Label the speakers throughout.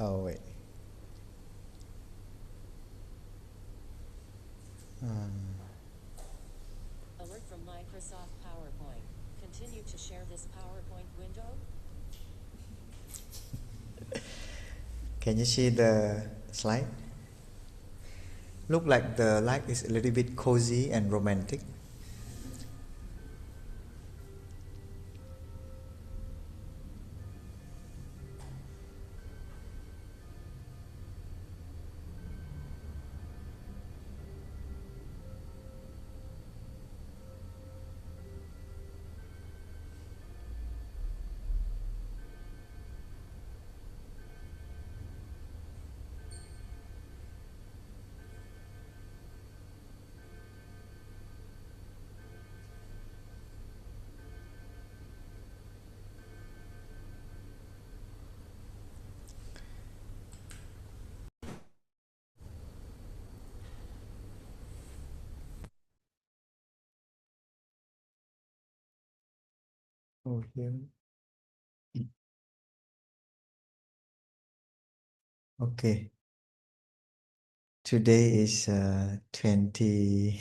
Speaker 1: Oh, wait.
Speaker 2: Alert from Microsoft PowerPoint. Continue to share this PowerPoint window.
Speaker 1: Can you see the slide? Look like the light is a little bit cozy and romantic. Oh, here. Okay. Today is 25th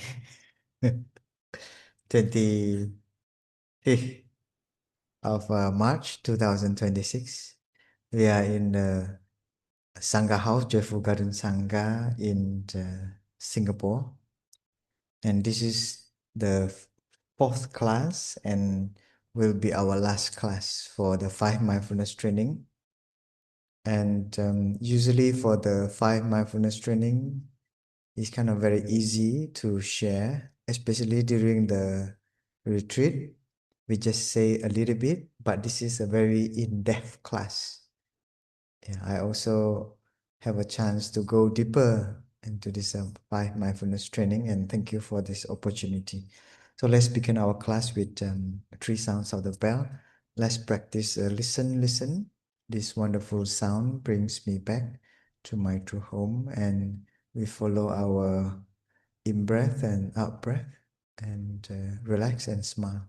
Speaker 1: of March 2026. We are in the Sangha House, Joyful Garden Sangha in Singapore. And this is the fourth class and will be our last class for the 5 mindfulness training. And usually for the 5 mindfulness training, it's kind of very easy to share, especially during the retreat. We just say a little bit, but this is a very in-depth class. Yeah, I also have a chance to go deeper into this 5 mindfulness training, and thank you for this opportunity. So let's begin our class with 3 sounds of the bell. Let's practice listen, listen. This wonderful sound brings me back to my true home, and we follow our in breath and out breath, and relax and smile.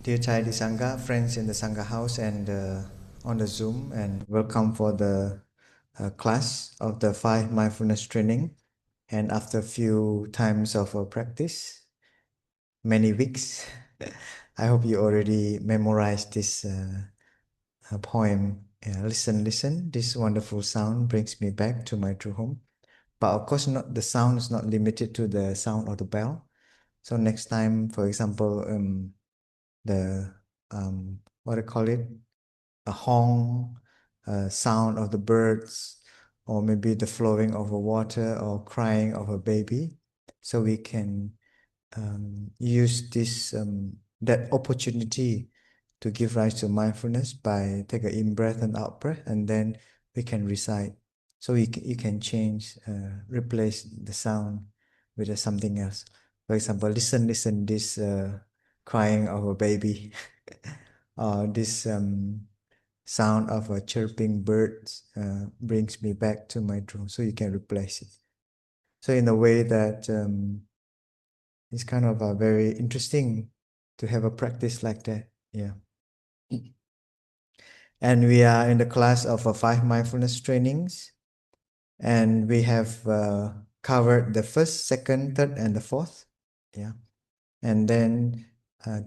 Speaker 1: Dear Chai Sangha, friends in the Sangha house and on the Zoom, and welcome for the class of the 5 mindfulness training. And after a few times of practice, many weeks, I hope you already memorized this poem. Listen, listen. This wonderful sound brings me back to my true home. But of course, not the sound is not limited to the sound of the bell. So next time, for example, the what do you call it, a honk, a sound of the birds, or maybe the flowing of a water or crying of a baby. So we can use this that opportunity to give rise to mindfulness by take a in breath and out breath, and then we can recite. So you can change, replace the sound with something else. For example, listen, listen. This crying of a baby, or this sound of a chirping bird brings me back to my dream. So you can replace it. So in a way that it's kind of very interesting to have a practice like that. Yeah. And we are in the class of 5 mindfulness trainings, and we have covered the first, second, third, and the fourth. Yeah. And then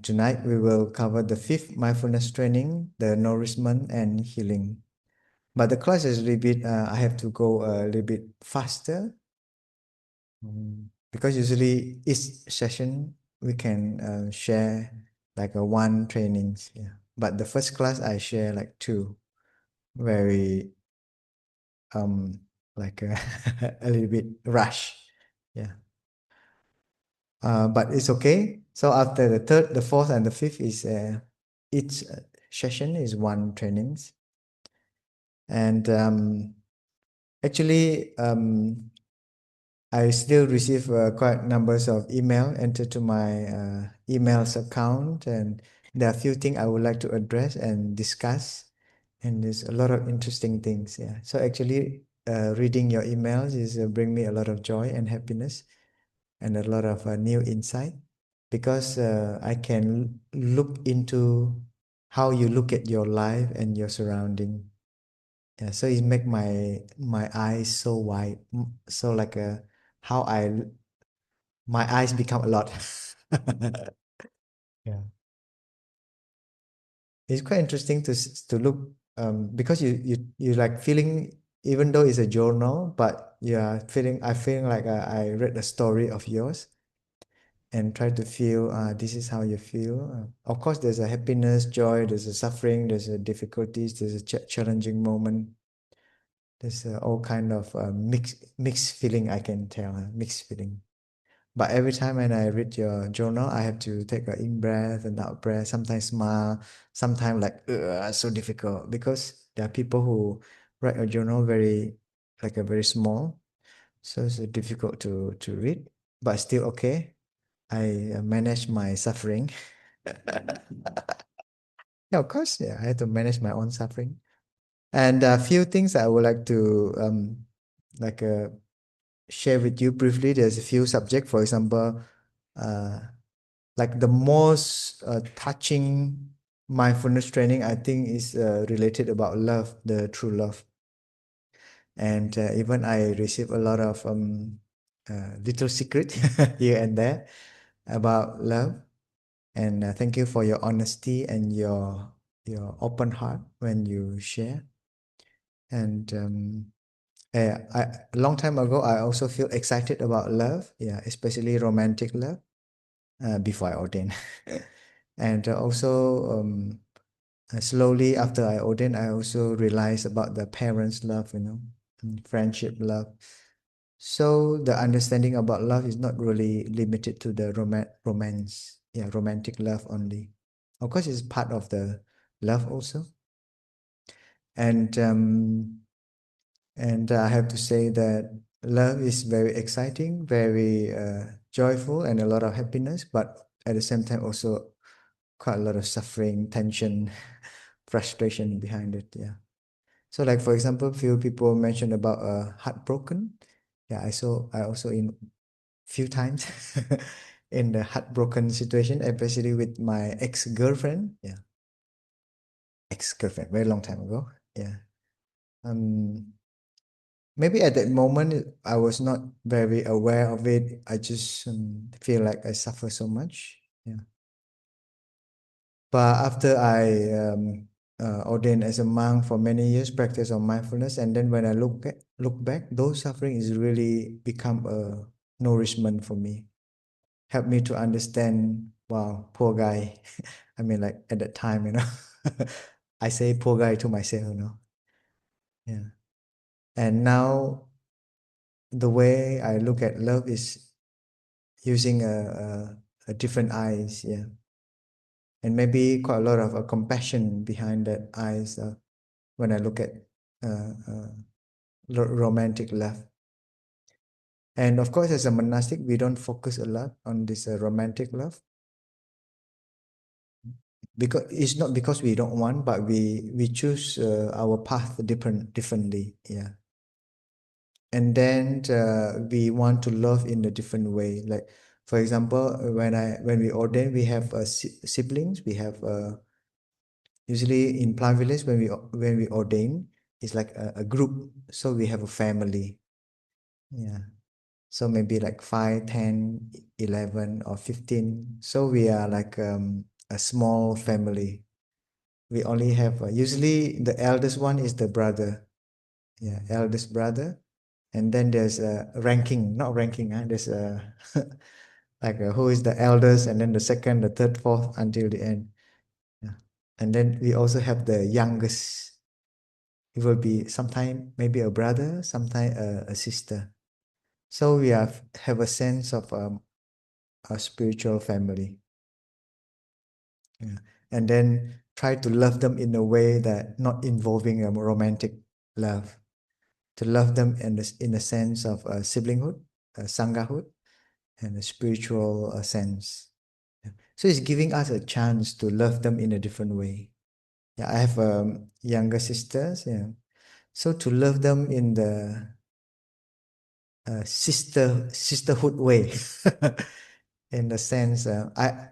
Speaker 1: tonight we will cover the fifth mindfulness training, the nourishment and healing. But the class is a little bit, I have to go a little bit faster, because usually each session we can share like a one trainings. Yeah. But the first class I share like two, very um like a little bit rush. Yeah. But it's okay. So after the third, the fourth, and the fifth is each session is one trainings, and actually I still receive quite numbers of email entered to my emails account, and there are a few things I would like to address and discuss, and there's a lot of interesting things. Yeah. So actually, reading your emails is bring me a lot of joy and happiness, and a lot of new insight, because I can look into how you look at your life and your surrounding. Yeah, so it make my eyes so wide, so like how my eyes become a lot. Yeah, it's quite interesting to look, because you like feeling, even though it's a journal, but yeah, I feeling like I read a story of yours, and try to feel this is how you feel. Of course, there's a happiness, joy, there's a suffering, there's a difficulties, there's a challenging moment. There's all kind of mixed feeling, I can tell, mixed feeling. But every time when I read your journal, I have to take a in breath and out breath. Sometimes smile, sometimes like so difficult, because there are people who write a journal very like a very small, so it's difficult to read, but still okay. I manage my suffering. Yeah, of course. Yeah, I have to manage my own suffering. And a few things I would like to like share with you briefly. There's a few subject, for example, uh, like the most touching mindfulness training I think is related about love, the true love. And even I receive a lot of little secret here and there about love. And thank you for your honesty and your open heart when you share. And a long time ago, I also feel excited about love. Yeah, especially romantic love. Before I ordained, and also slowly after I ordained, I also realized about the parents' love. And friendship love. So the understanding about love is not really limited to the romance, yeah, romantic love only. Of course, it's part of the love also. And I have to say that love is very exciting, very joyful, and a lot of happiness. But at the same time, also quite a lot of suffering, tension, frustration behind it. Yeah. So, like for example, few people mentioned about heartbroken. Yeah, I also in few times in the heartbroken situation, especially with my ex-girlfriend. Yeah, ex-girlfriend, very long time ago. Yeah. Um, Maybe at that moment I was not very aware of it. I just feel like I suffer so much. Yeah. But after I ordained as a monk for many years, practice on mindfulness, and then when I look back, those suffering is really become a nourishment for me. Help me to understand. Wow, poor guy. I mean, like at that time, I say poor guy to myself. Yeah. And now the way I look at love is using a different eyes. Yeah. And maybe quite a lot of compassion behind that eyes when I look at uh, uh, romantic love. And of course, as a monastic, we don't focus a lot on this romantic love. because it's not because we don't want, but we choose our path differently. Yeah. And then we want to love in a different way. Like, for example, when we ordain, we have siblings. We have usually in plant village when we ordain, it's like a group. So we have a family. Yeah. So maybe like 5, 10, 11, or 15. So we are like a small family. We only have usually the eldest one is the brother. Yeah, eldest brother. And then there's a ranking, not ranking, there's a like who is the eldest, and then the second, the third, fourth until the end. Yeah. And then we also have the youngest. It will be sometime maybe a brother, sometime a sister. So we have a sense of a spiritual family. Yeah. And then try to love them in a way that not involving a romantic love. To love them in a sense of siblinghood, sanghahood, and a spiritual sense. Yeah. So it's giving us a chance to love them in a different way. Yeah, I have younger sisters. Yeah, so to love them in the sisterhood way, in the sense I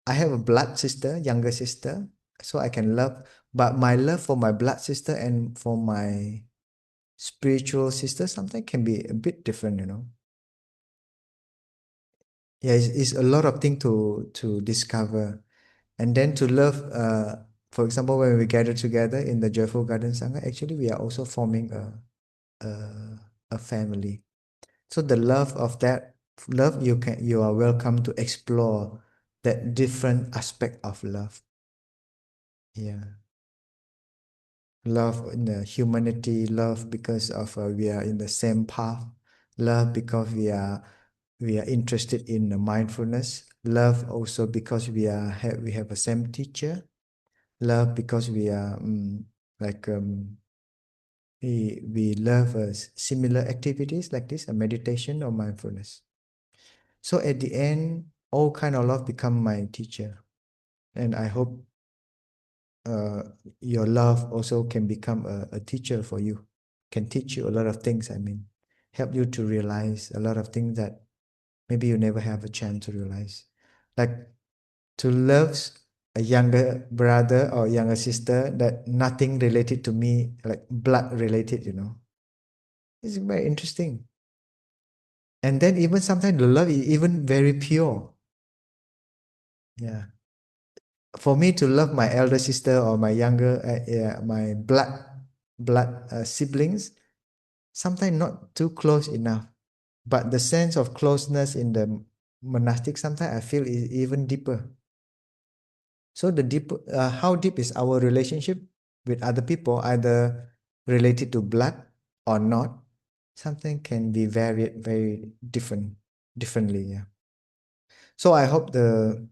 Speaker 1: have a blood sister, younger sister, so I can love. But my love for my blood sister and for my spiritual sister sometimes can be a bit different. Yeah, it's a lot of things to discover, and then to love. For example, when we gather together in the Joyful Garden Sangha, actually we are also forming a family. So the love of that love, you are welcome to explore that different aspect of love. Yeah, love in the humanity, love because of we are in the same path, love because we are interested in the mindfulness, love also because we have a same teacher, love because we are like we love similar activities like this, a meditation or mindfulness. So at the end, all kind of love become my teacher, and I hope uh, your love also can become a teacher for you, can teach you a lot of things. I mean, help you to realize a lot of things that maybe you never have a chance to realize. Like to love a younger brother or younger sister that nothing related to me, like blood related. It's very interesting. And then even sometimes the love is even very pure. Yeah. For me to love my elder sister or my younger, yeah, my blood siblings, sometimes not too close enough. But the sense of closeness in the monastic, sometimes I feel is even deeper. So how deep is our relationship with other people, either related to blood or not? Something can be very differently. Yeah. So I hope the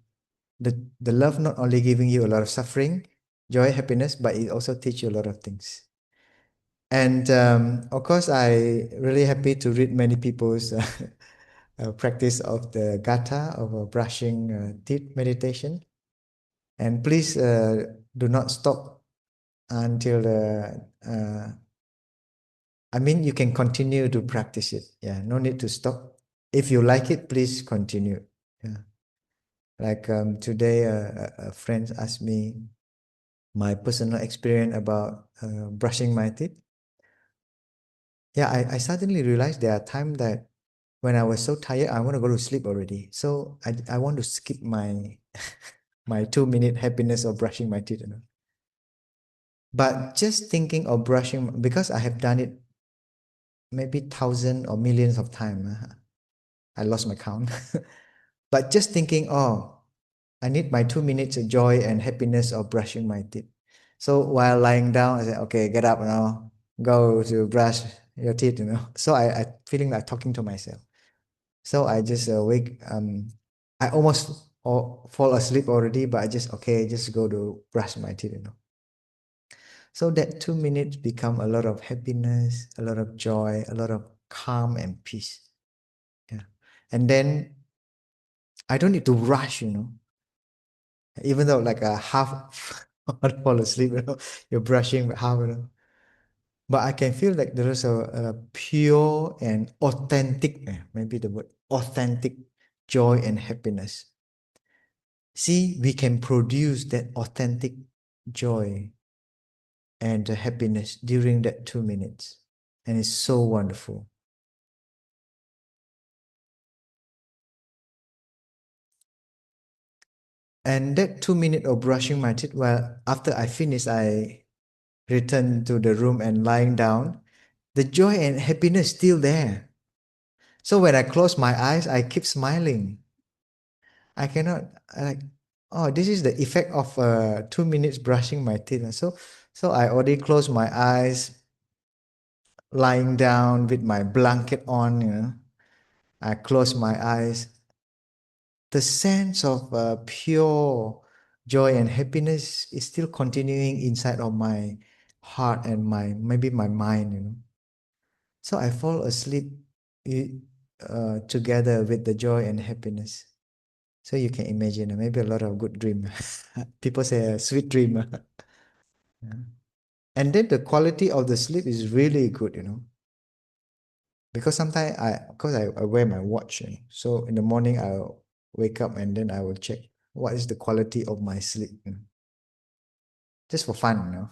Speaker 1: love not only giving you a lot of suffering, joy, happiness, but it also teach you a lot of things. And of course, I really happy to read many people's practice of the gatha of brushing teeth meditation. And please do not stop until I mean, you can continue to practice it. Yeah, no need to stop. If you like it, please continue. Yeah. Like today, a friend asked me my personal experience about brushing my teeth. Yeah, I suddenly realized there are times that when I was so tired, I want to go to sleep already. So I want to skip my my 2 minute happiness of brushing my teeth. But just thinking of brushing, because I have done it maybe thousands or millions of times, I lost my count. But just thinking, oh, I need my 2 minutes of joy and happiness of brushing my teeth. So while lying down, I said, okay, get up now, go to brush your teeth. So I feeling like talking to myself. So I just wake. I almost fall asleep already, but I just go to brush my teeth. So that 2 minutes become a lot of happiness, a lot of joy, a lot of calm and peace. Yeah, and then I don't need to rush. Even though like a half fall asleep, you're brushing but half, but I can feel like there is a pure and authentic, maybe the word authentic joy and happiness. See, we can produce that authentic joy and happiness during that 2 minutes. And it's so wonderful. And that 2 minutes of brushing my teeth, well, after I finish, I return to the room and lying down. The joy and happiness still there. So when I close my eyes, I keep smiling. I cannot like, oh, this is the effect of 2 minutes brushing my teeth. So I already close my eyes, lying down with my blanket on. I close my eyes. The sense of pure joy and happiness is still continuing inside of my heart and my maybe my mind. So I fall asleep together with the joy and happiness. So you can imagine maybe a lot of good dream. People say a sweet dream. Yeah. And then the quality of the sleep is really good. Because sometimes I wear my watch. So in the morning I'll wake up and then I will check what is the quality of my sleep. Just for fun.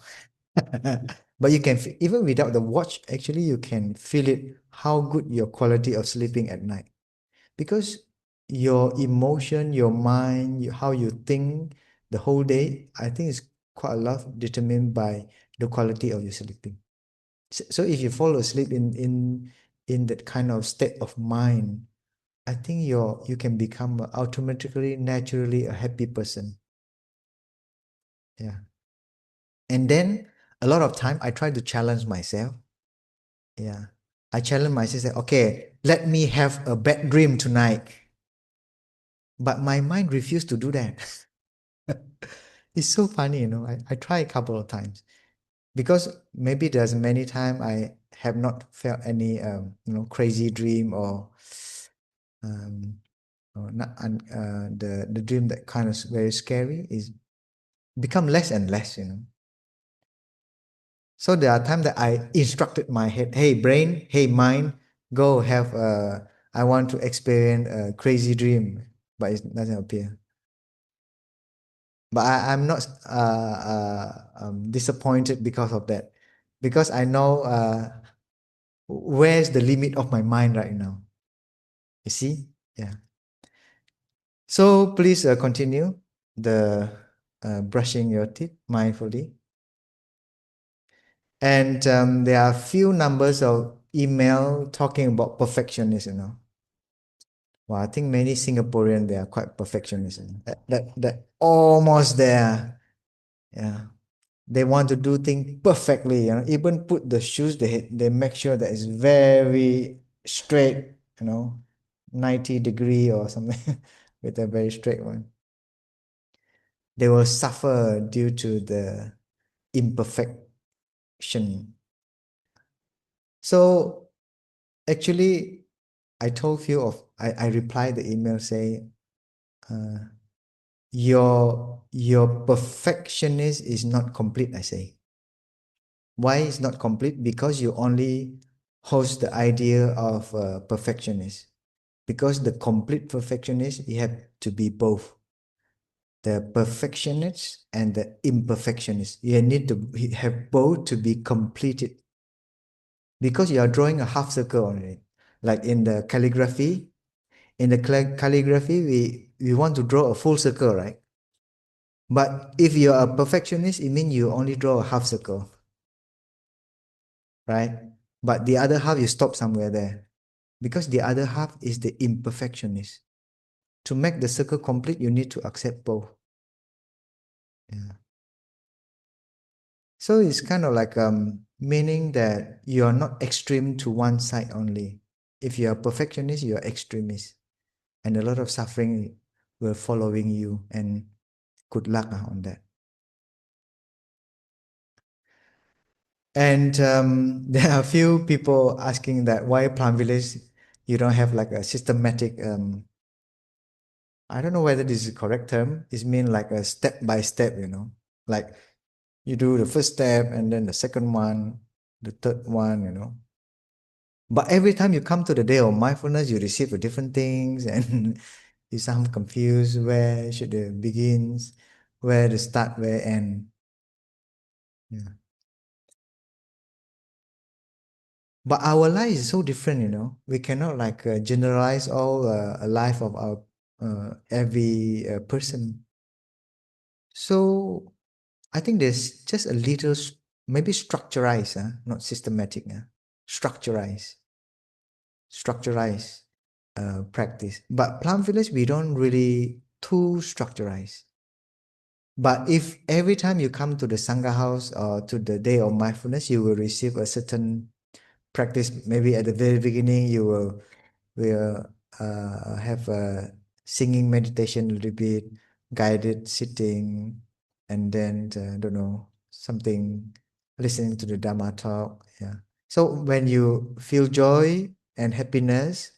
Speaker 1: But you can even without the watch, actually you can feel it how good your quality of sleeping at night. Because your emotion, your mind, how you think the whole day, I think is quite a lot determined by the quality of your sleeping. So if you fall asleep in that kind of state of mind, I think you can become automatically, naturally a happy person. Yeah. And then a lot of time I try to challenge myself. Yeah. I challenge myself, say, okay, let me have a bad dream tonight. But my mind refused to do that. It's so funny. I try a couple of times because maybe there's many times I have not felt any crazy dream um or not the dream that kind of very scary is become less and less. So there are times that I instructed my head, hey brain, hey mind, go have I want to experience a crazy dream, but it doesn't appear. But I'm not disappointed because of that, because I know where's the limit of my mind right now. You see? Yeah. So please continue the brushing your teeth mindfully. And there are few numbers of email talking about perfectionism. Well, I think many Singaporeans they are quite perfectionist. That almost there. Yeah. They want to do things perfectly. Even put the shoes, they make sure that it's very straight, 90 degree or something with a very straight one. They will suffer due to the imperfection. So actually, I told you I replied the email saying, uh, your perfectionist is not complete, I say. Why is not complete? Because you only host the idea of a perfectionist. Because the complete perfectionist, you have to be both the perfectionist and the imperfectionist. You need to have both to be completed. Because you are drawing a half circle on it. Like in the calligraphy, we want to draw a full circle, right? But if you are a perfectionist, it means you only draw a half circle, right? But the other half, you stop somewhere there. Because the other half is the imperfectionist. To make the circle complete, you need to accept both. Yeah. So it's kind of like meaning that you are not extreme to one side only. If you are perfectionist, you are extremist, and a lot of suffering will following you. And good luck on that. And there are a few people asking that why Plum Village you don't have like a systematic I don't know whether this is the correct term. It's mean like a step by step, like you do the first step and then the second one, the third one. But every time you come to the day of mindfulness, you receive different things and you sound confused. Where should the begins? Where the start? Where end? Yeah. But our life is so different. We cannot like generalize all a life of our every person. So I think there's just a little, maybe structurized, not systematic, structurized, structurized practice. But Plum Village, we don't really too structurized. But if every time you come to the Sangha house or to the day of mindfulness, you will receive a certain practice. Maybe at the very beginning, you will have a singing meditation a little bit, guided sitting, and then I don't know, something, listening to the Dhamma talk. Yeah. So when you feel joy and happiness,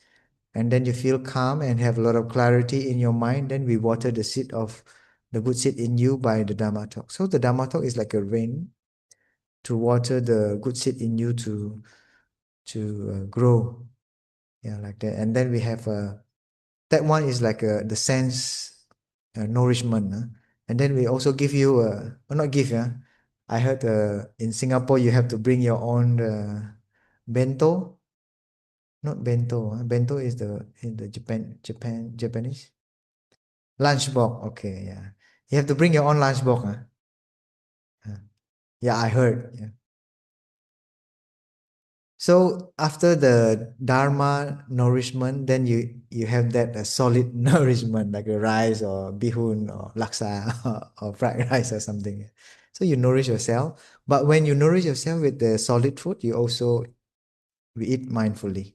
Speaker 1: and then you feel calm and have a lot of clarity in your mind, then we water the seed of the good seed in you by the Dhamma talk. So the Dhamma talk is like a rain to water the good seed in you to grow. Yeah, like that. And then we have that one is like the sense nourishment. And then we also give you, well, not give, yeah. I heard in Singapore you have to bring your own bento. Not bento. Bento is the in the Japanese lunchbox. Okay, yeah. You have to bring your own lunchbox. Yeah, yeah, I heard. Yeah. So after the dharma nourishment, then you have that solid nourishment like a rice or bihun or laksa or fried rice or something. So you nourish yourself. But when you nourish yourself with the solid food, we eat mindfully.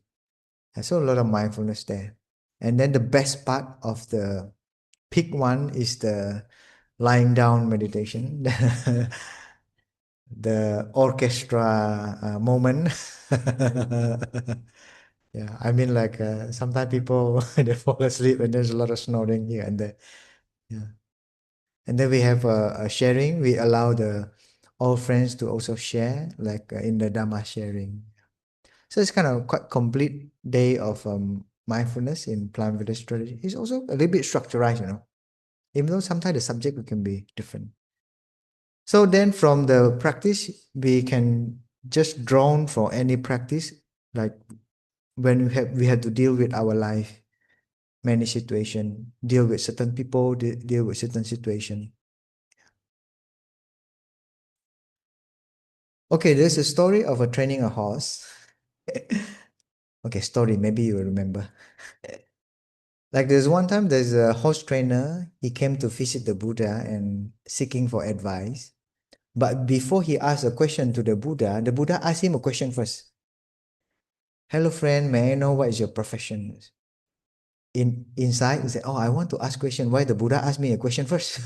Speaker 1: And so a lot of mindfulness there. And then the best part of the pick one is the lying down meditation. The orchestra moment. Yeah, I mean, like sometimes people they fall asleep and there's a lot of snoring here and there. Yeah, and then we have a sharing. We allow the all friends to also share, like in the Dhamma sharing. So it's kind of quite complete day of mindfulness in plant village strategy. It's also a little bit structurized. Even though sometimes the subject can be different. So then from the practice, we can just draw from any practice, like when we have to deal with our life, many situation, deal with certain people, deal with certain situation. Okay, there's a story of a training a horse. Okay, story, maybe you will remember. Like there's one time there's a horse trainer, he came to visit the Buddha and seeking for advice. But before he asked a question to the Buddha asked him a question first. Hello friend, may I know what is your profession? Inside, he said, "Oh, I want to ask question. Why the Buddha asked me a question first?"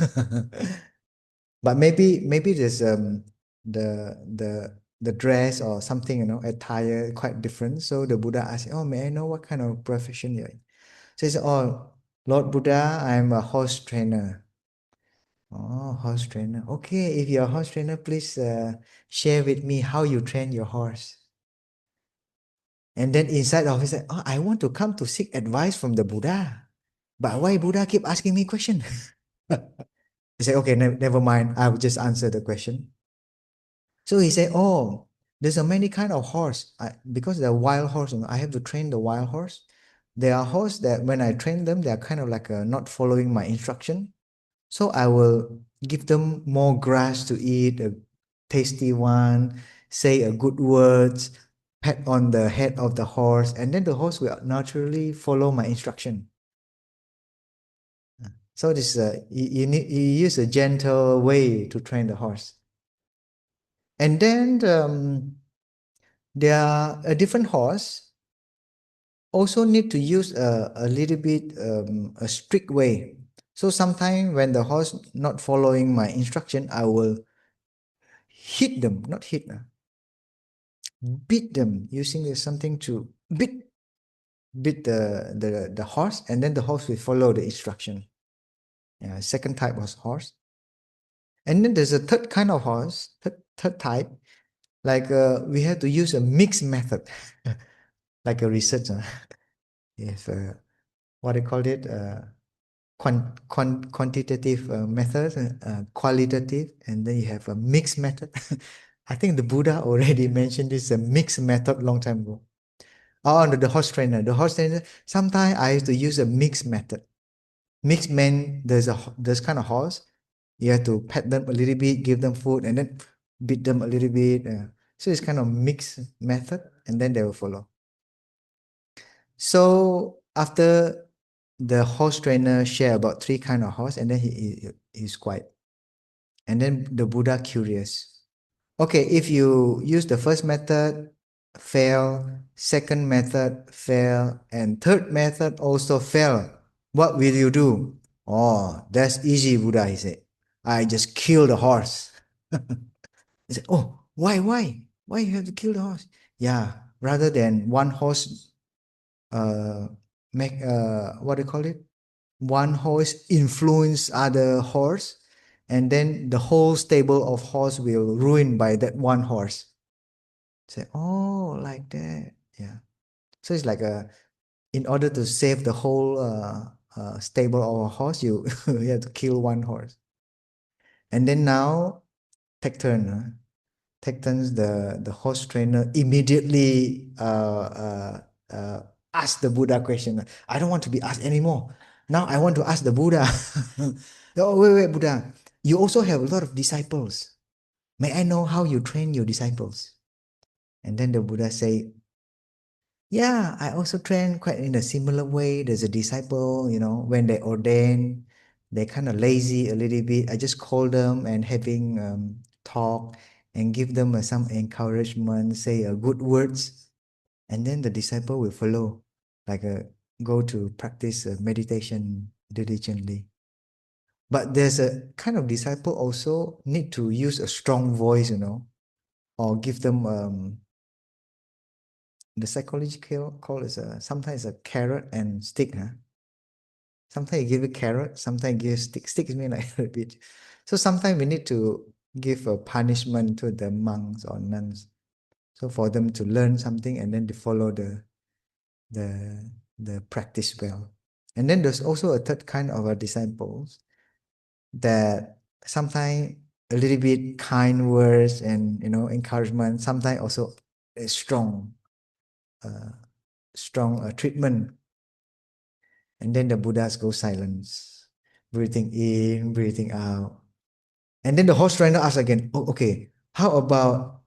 Speaker 1: But maybe there's the dress or something, attire quite different. So the Buddha asked, "Oh, may I know what kind of profession you're in?" So he said, "Oh, Lord Buddha, I'm a horse trainer." Oh, horse trainer. Okay, if you're a horse trainer, please share with me how you train your horse. And then inside of he said, "Oh, I want to come to seek advice from the Buddha. But why Buddha keep asking me question?" He said, "Okay, never mind. I will just answer the question." So he said, "Oh, there's a many kind of horse. Because they're wild horse, I have to train the wild horse. There are horse that when I train them, they're kind of like not following my instruction. So I will give them more grass to eat, a tasty one, say a good words, pat on the head of the horse, and then the horse will naturally follow my instruction." So this you use a gentle way to train the horse. And then there are a different horse also need to use a little bit a strict way. So sometimes when the horse not following my instruction, I will hit them, not hit, beat them using something to beat. beat the horse, and then the horse will follow the instruction. Yeah, second type was horse. And then there's a third kind of horse, third type. Like we have to use a mixed method, like a research. If what they call it, quantitative method, qualitative, and then you have a mixed method. I think the Buddha already mentioned this a mixed method long time ago. Oh, the horse trainer. The horse trainer. Sometimes I used to use a mixed method. Mixed mean there's kind of horse. You have to pet them a little bit, give them food, and then beat them a little bit. So it's kind of mixed method, and then they will follow. So after the horse trainer share about three kind of horse, and then he's quiet. And then the Buddha curious. Okay, if you use the first method, fail, second method, fail, and third method also fail, what will you do? Oh, that's easy, Buddha, he said. I just kill the horse. He said, oh, why, why? Why you have to kill the horse? Yeah, rather than one horse make what do you call it? One horse influence other horse, and then the whole stable of horse will ruin by that one horse. Say, oh, like that. Yeah. So it's like in order to save the whole stable of a horse, you you have to kill one horse. And then now take turn. Take turns. The horse trainer immediately ask the Buddha question. I don't want to be asked anymore. Now I want to ask the Buddha. Oh, wait, Buddha. You also have a lot of disciples. May I know how you train your disciples? And then the Buddha say, yeah, I also train quite in a similar way. There's a disciple, when they ordain, they kind of lazy a little bit. I just call them and having talk and give them some encouragement, say good words, and then the disciple will follow, like go to practice meditation diligently. But there's a kind of disciple also need to use a strong voice, or give them the psychological call is sometimes a carrot and stick. Huh? Sometimes you give a carrot, sometimes you give stick. Stick mean like a bit. So sometimes we need to give a punishment to the monks or nuns. So for them to learn something and then to follow the the practice well. And then there's also a third kind of disciples that sometimes a little bit kind words and encouragement. Sometimes also a uh, strong treatment. And then the Buddhas go silence, breathing in, breathing out. And then the horse trainer asks again, oh, okay, how about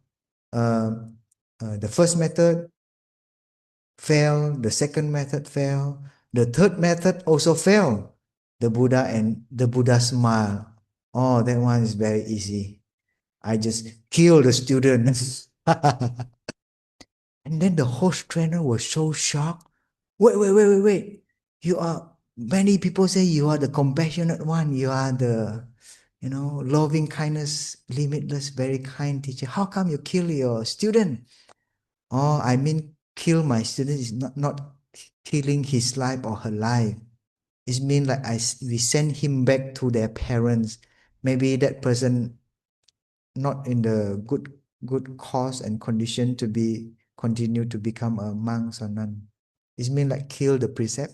Speaker 1: the first method fail, the second method fail, the third method also fail. The Buddha smile. Oh, that one is very easy. I just kill the student. And then the host trainer was so shocked. Wait. You are, many people say you are the compassionate one. You are the, loving kindness, limitless, very kind teacher. How come you kill your student? Oh, I mean, kill my student is not killing his life or her life. It means like we send him back to their parents. Maybe that person not in the good cause and condition to be continue to become a monk or nun. It means like kill the precept,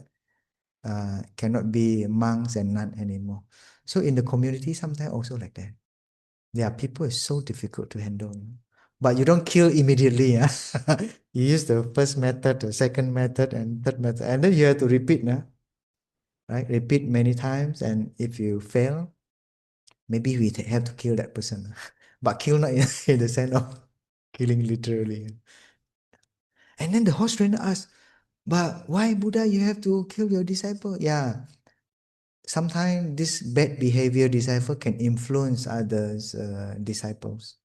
Speaker 1: cannot be monks and nun anymore. So in the community, sometimes also like that. There are people is so difficult to handle. But you don't kill immediately. Yeah? You use the first method, the second method, and third method. And then you have to repeat, right? Repeat many times. And if you fail, maybe we have to kill that person. But kill not in the sense of killing literally. And then the horse trainer asks, but why Buddha you have to kill your disciple? Yeah. Sometimes this bad behavior disciple can influence others disciples,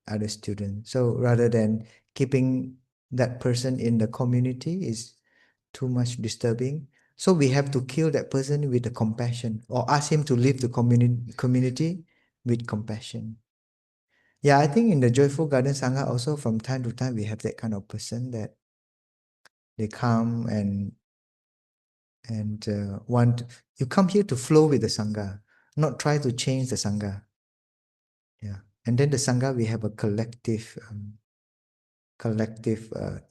Speaker 1: other students. So rather than keeping that person in the community is too much disturbing. So we have to kill that person with the compassion or ask him to leave the community with compassion. Yeah, I think in the Joyful Garden Sangha also from time to time we have that kind of person that They come and want you come here to flow with the sangha, not try to change the sangha. Yeah, and then the sangha we have a collective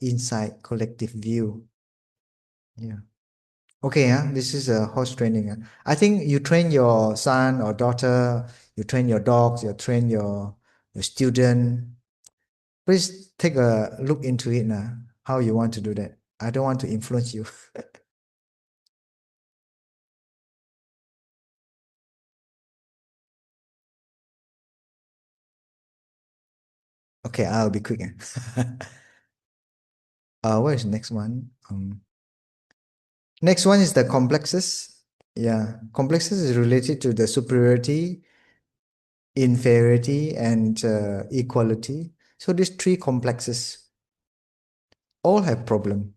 Speaker 1: insight, collective view. Yeah. Okay, this is a horse training. I think you train your son or daughter, you train your dogs, you train your student. Please take a look into it now, how you want to do that. I don't want to influence you. Okay, I'll be quick. What is the next one? Next one is the complexes. Yeah, complexes is related to the superiority, inferiority, and equality. So these three complexes all have problem.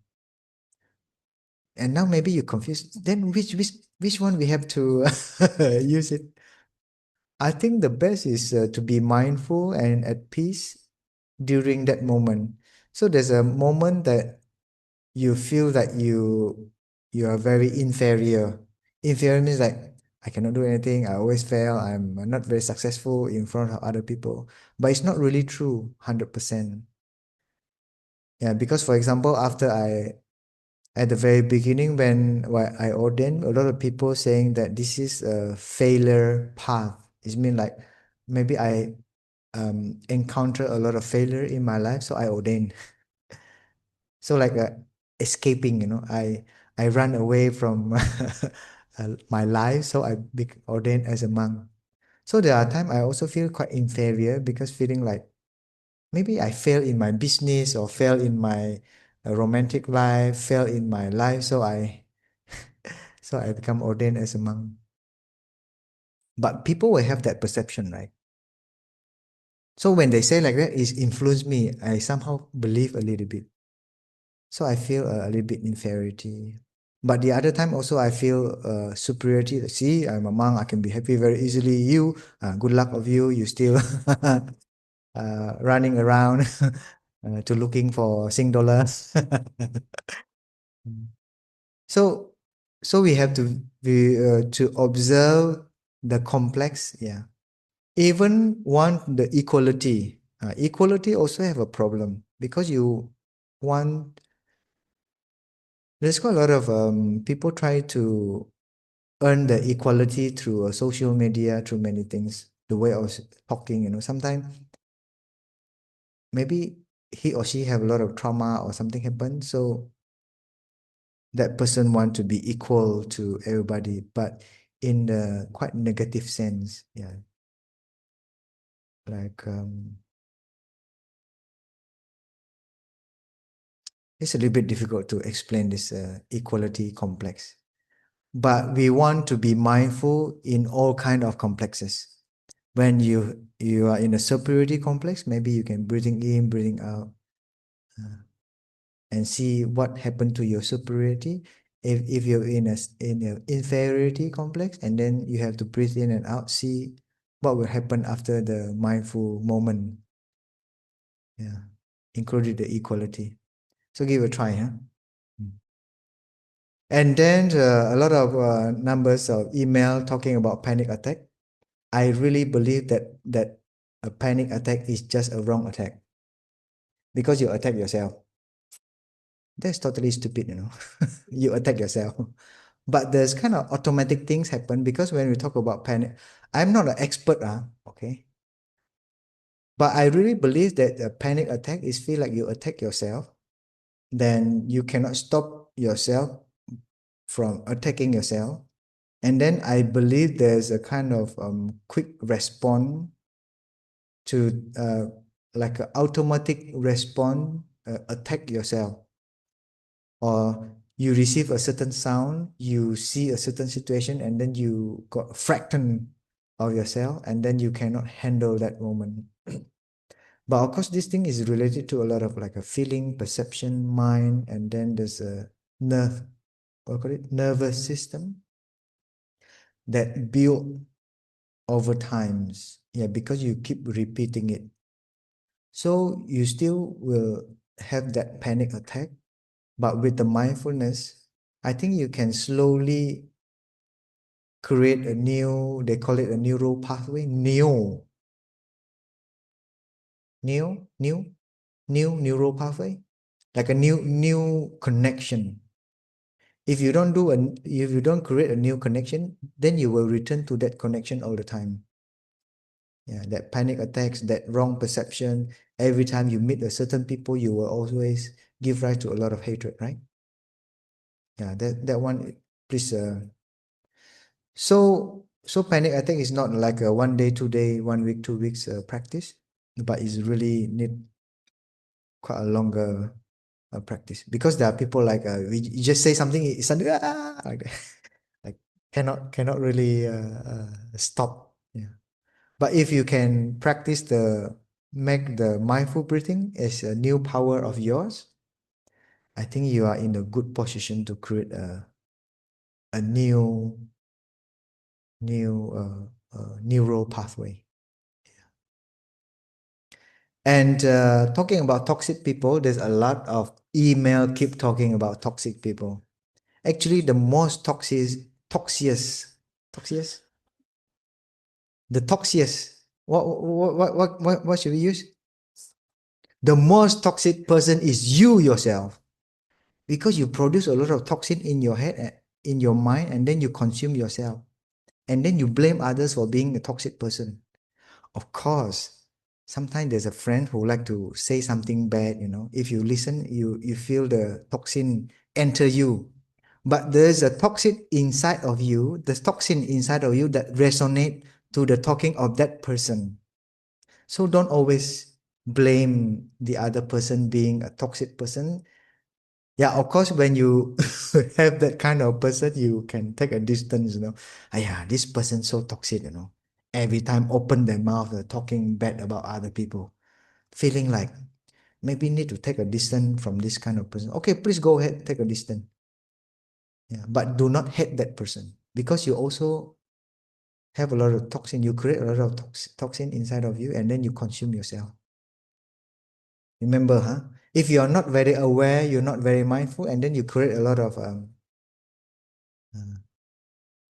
Speaker 1: And now maybe you're confused. Then which one we have to use it? I think the best is to be mindful and at peace during that moment. So there's a moment that you feel that you are very inferior. Inferior means like I cannot do anything. I always fail. I'm not very successful in front of other people. But it's not really true, 100%. Yeah, because for example, after I at the very beginning when I ordained, a lot of people saying that this is a failure path. It means like maybe I encounter a lot of failure in my life, so I ordained. So like escaping, I run away from my life, so I ordained as a monk. So there are times I also feel quite inferior because feeling like maybe I fail in my business or fail in my romantic life, fail in my life, so I become ordained as a monk. But people will have that perception, right? So when they say like that, it influenced me. I somehow believe a little bit. So I feel a little bit inferiority. But the other time also I feel superiority. See, I'm a monk. I can be happy very easily. You, good luck of you. You still running around to looking for Sing dollars. So, so we have to observe the complex. Yeah. Even want the equality. Equality also have a problem because you want. There's quite a lot of people try to earn the equality through social media, through many things. The way I was talking, sometimes maybe he or she have a lot of trauma or something happened, so that person want to be equal to everybody, but in the quite negative sense. Yeah, like it's a little bit difficult to explain this equality complex. But we want to be mindful in all kind of complexes. When you are in a superiority complex, maybe you can breathing in, breathing out, and see what happened to your superiority. If you're in a inferiority complex, and then you have to breathe in and out, see what will happen after the mindful moment. Yeah, including the equality. So give it a try, huh? Mm. And then a lot of numbers of email talking about panic attack. I really believe that a panic attack is just a wrong attack because you attack yourself. That's totally stupid. You attack yourself. But there's kind of automatic things happen because when we talk about panic, I'm not an expert, okay. But I really believe that a panic attack is feel like you attack yourself, then you cannot stop yourself from attacking yourself. And then I believe there's a kind of quick response to like an automatic response, attack yourself, or you receive a certain sound, you see a certain situation, and then you got frightened of yourself, and then you cannot handle that moment. But of course, this thing is related to a lot of like a feeling, perception, mind, and then there's a nerve, what call it, nervous system that build over times. Yeah, because you keep repeating it. So you still will have that panic attack, But with the mindfulness, I think you can slowly create a new, they call it a neural pathway, new neural pathway, like a new connection. If you don't create a new connection, then you will return to that connection all the time. Yeah, that panic attacks, that wrong perception. Every time you meet a certain people, you will always give rise to a lot of hatred, right? Yeah, that one, please. So panic attack is not like a 1 day, 2 day, 1 week, 2 weeks practice, but it's really need quite a longer practice, because there are people like you just say something, it's suddenly like that. Like cannot really stop. Yeah. But if you can practice make the mindful breathing as a new power of yours, I think you are in a good position to create a new neural pathway. And talking about toxic people, there's a lot of email keep talking about toxic people. Actually, the most toxiest, the toxiest. What should we use? The most toxic person is you yourself, because you produce a lot of toxin in your head, in your mind, and then you consume yourself, and then you blame others for being a toxic person. Of course, sometimes there's a friend who like to say something bad. If you listen, you feel the toxin enter you. But there's a toxin inside of you, the toxin inside of you that resonate to the talking of that person. So don't always blame the other person being a toxic person. Yeah, of course, when you have that kind of person, you can take a distance. Ah, yeah, this person so toxic. Every time open their mouth, talking bad about other people. Feeling like maybe need to take a distance from this kind of person. Okay, please go ahead, take a distance. Yeah, but do not hate that person, because you also have a lot of toxin. You create a lot of toxin inside of you, and then you consume yourself. Remember, huh? If you are not very aware, you're not very mindful, and then you create a lot of uh,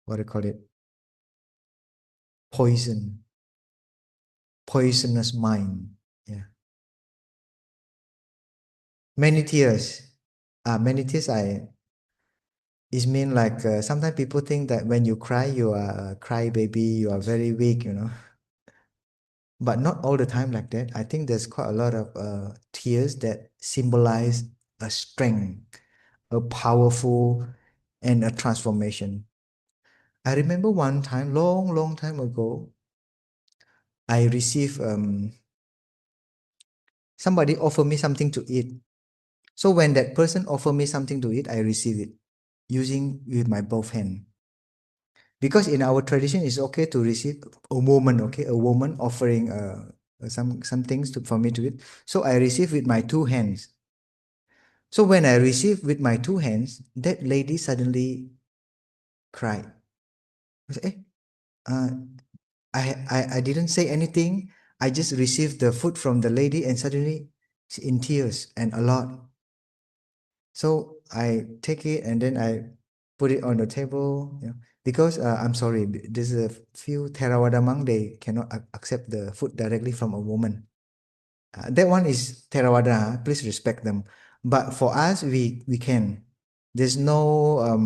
Speaker 1: what do you call it? Poison, poisonous mind. Yeah, many tears. Many tears. It mean like sometimes people think that when you cry, you are a cry baby. You are very weak. But not all the time like that. I think there's quite a lot of tears that symbolize a strength, a powerful, and a transformation. I remember one time, long time ago, I received somebody offered me something to eat. So when that person offered me something to eat, I receive it using with my both hand. Because in our tradition, it's okay to receive a woman offering some things for me to eat. So I receive with my two hands. So when I received with my two hands, that lady suddenly cried. I said, uh, I didn't say anything. I just received the food from the lady, and suddenly she's in tears and a lot. So I take it and then I put it on the table. Because I'm sorry, there's a few Theravada monk, they cannot accept the food directly from a woman. That one is Theravada. Please respect them. But for us, we can. There's no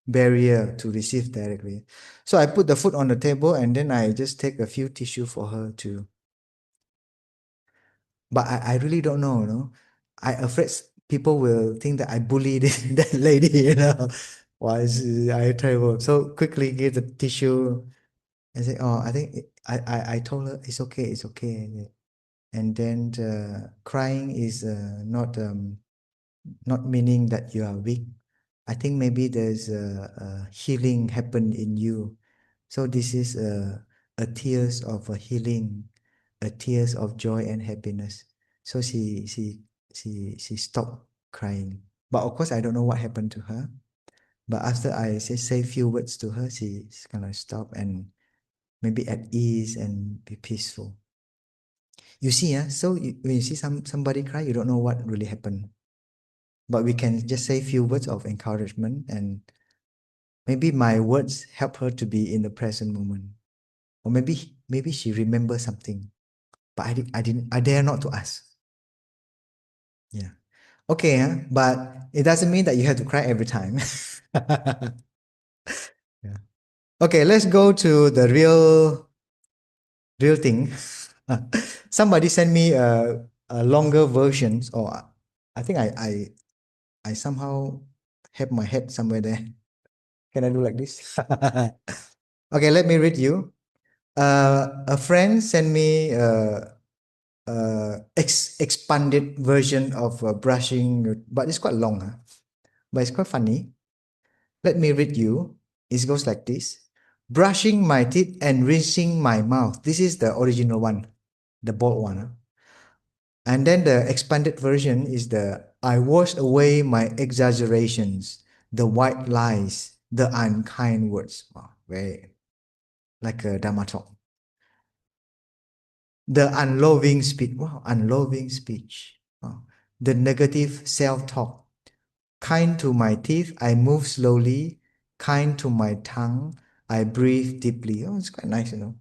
Speaker 1: barrier to receive directly. So I put the food on the table, and then I just take a few tissue for her to. But I really don't know. I afraid people will think that I bullied that lady. Why is I terrible? So quickly give the tissue and say, oh, I think I told her it's okay, it's okay. And then crying is not meaning that you are weak. I think maybe there's a healing happen in you. So this is a tears of a healing, a tears of joy and happiness. So she stopped crying. But of course, I don't know what happened to her. But after I say few words to her, she's kind of stop and maybe at ease and be peaceful. You see, so when you see somebody cry, you don't know what really happened. but we can just say few words of encouragement, and maybe my words help her to be in the present moment. Or maybe she remembers something, but I dare not to ask. Yeah. Okay, huh? But it doesn't mean that you have to cry every time. Yeah. Okay, let's go to the real thing. Somebody sent me a longer versions, or I think I somehow have my head somewhere there. Can I do like this? Okay, let me read you. A friend sent me expanded version of brushing, but it's quite long, huh? But it's quite funny. Let me read you. It goes like this: brushing my teeth and rinsing my mouth. This is the original one, the bold one. Huh? And then the expanded version is the I wash away my exaggerations, the white lies, the unkind words. Wow, very like a Dharma talk. The unloving speech. Wow, unloving speech. Wow. The negative self-talk. Kind to my teeth, I move slowly. Kind to my tongue, I breathe deeply. Oh, it's quite nice, you know.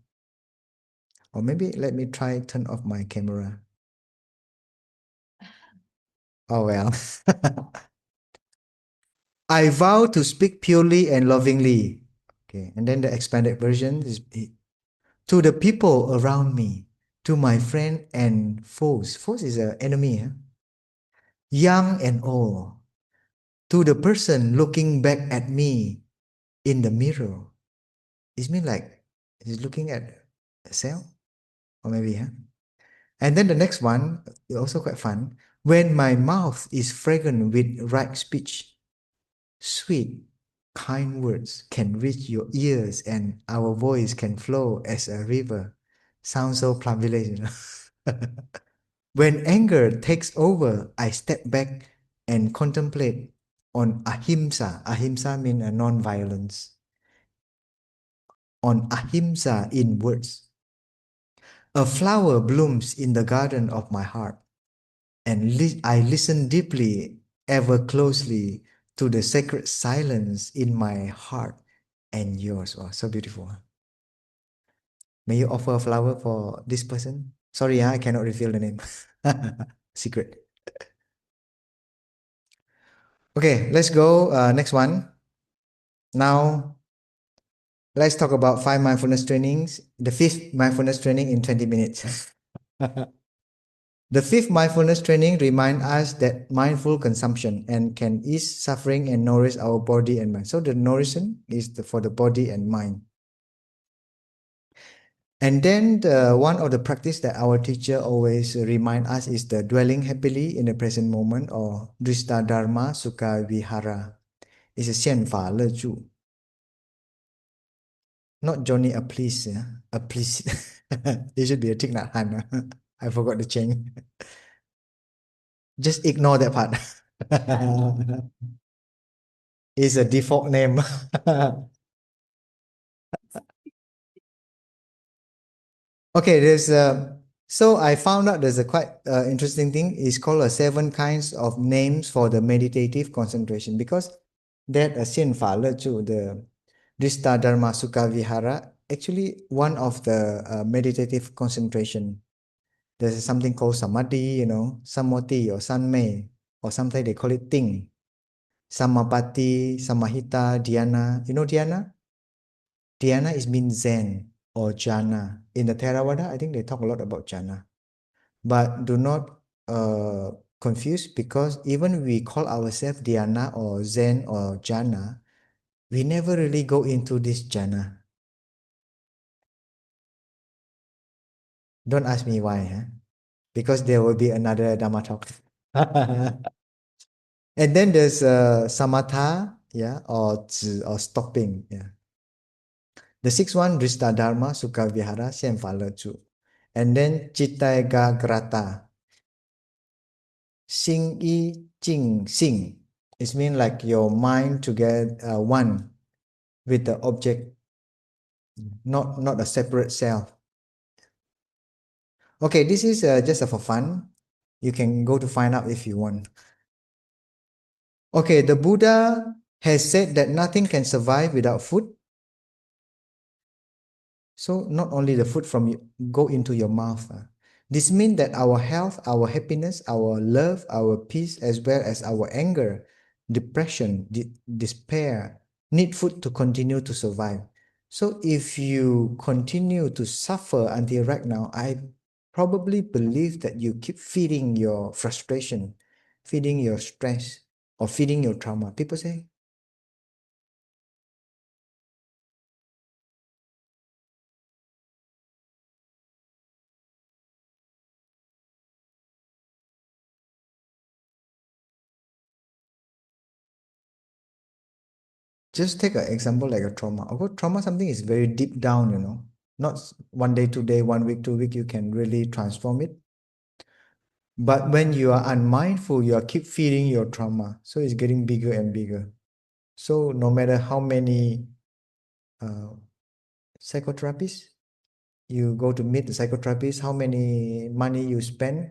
Speaker 1: Or maybe let me try turn off my camera. Oh well. I vow to speak purely and lovingly. Okay, and then the expanded version is to the people around me, to my friend and foes. Foes is an enemy, huh? Young and old. To the person looking back at me in the mirror. It means like he's looking at herself, or maybe, huh? And then the next one is also quite fun. When my mouth is fragrant with right speech, sweet, kind words can reach your ears, and our voice can flow as a river. Sounds so plum village, you know. When anger takes over, I step back and contemplate on ahimsa. Ahimsa means non-violence. On ahimsa in words. A flower blooms in the garden of my heart, and I listen deeply, ever closely, to the sacred silence in my heart and yours. Oh, so beautiful. Huh? May you offer a flower for this person? Sorry, I cannot reveal the name. Secret. Okay, let's go. Next one. Now, let's talk about 5 mindfulness trainings. The fifth mindfulness training in 20 minutes. The fifth mindfulness training reminds us that mindful consumption and can ease suffering and nourish our body and mind. So the nourishment is for the body and mind. And then one of the practice that our teacher always remind us is the dwelling happily in the present moment, or Drista Dharma Sukha Vihara. It's a Xian Fa Le Ju. Not Johnny a please, yeah? A please. It should be a Thich Nhat Hanh. I forgot the chain. Just ignore that part. It's a default name. Okay, so I found out there's a quite interesting thing. It's called a 7 kinds of names for the meditative concentration, because that Xian Fa Le Chu, the Drista Dharma Sukha Vihara, actually one of the meditative concentration. There's something called samadhi, you know, samoti or sanmei, or sometimes they call it ting, samapati, samahita, dhyana. You know dhyana? Dhyana is means Zen or jhana. In the Theravada, I think they talk a lot about jhana. But do not confuse, because even we call ourselves dhyana or Zen or jhana, we never really go into this jhana. Don't ask me why, huh? Because there will be another Dhamma talk. And then there's samatha, yeah, or or stopping, yeah. The sixth one, Drista Dharma, Sukha Vihara, Shenfala Chu. And then Chitta Gagrata, Sing Yi Jing Sing. It means like your mind to get one with the object, not a separate self. Okay, this is just for fun. You can go to find out if you want. Okay, the Buddha has said that nothing can survive without food. So not only the food from you go into your mouth. This means that our health, our happiness, our love, our peace, as well as our anger, depression, despair, need food to continue to survive. So if you continue to suffer until right now, I probably believe that you keep feeding your frustration, feeding your stress, or feeding your trauma. People say, just take an example like a trauma. Of course, trauma something is very deep down, not one day, 2 day, 1 week, 2 week, you can really transform it. But when you are unmindful, you are keep feeding your trauma. So it's getting bigger and bigger. So no matter how many uh, psychotherapists you go to meet the psychotherapist, how many money you spend,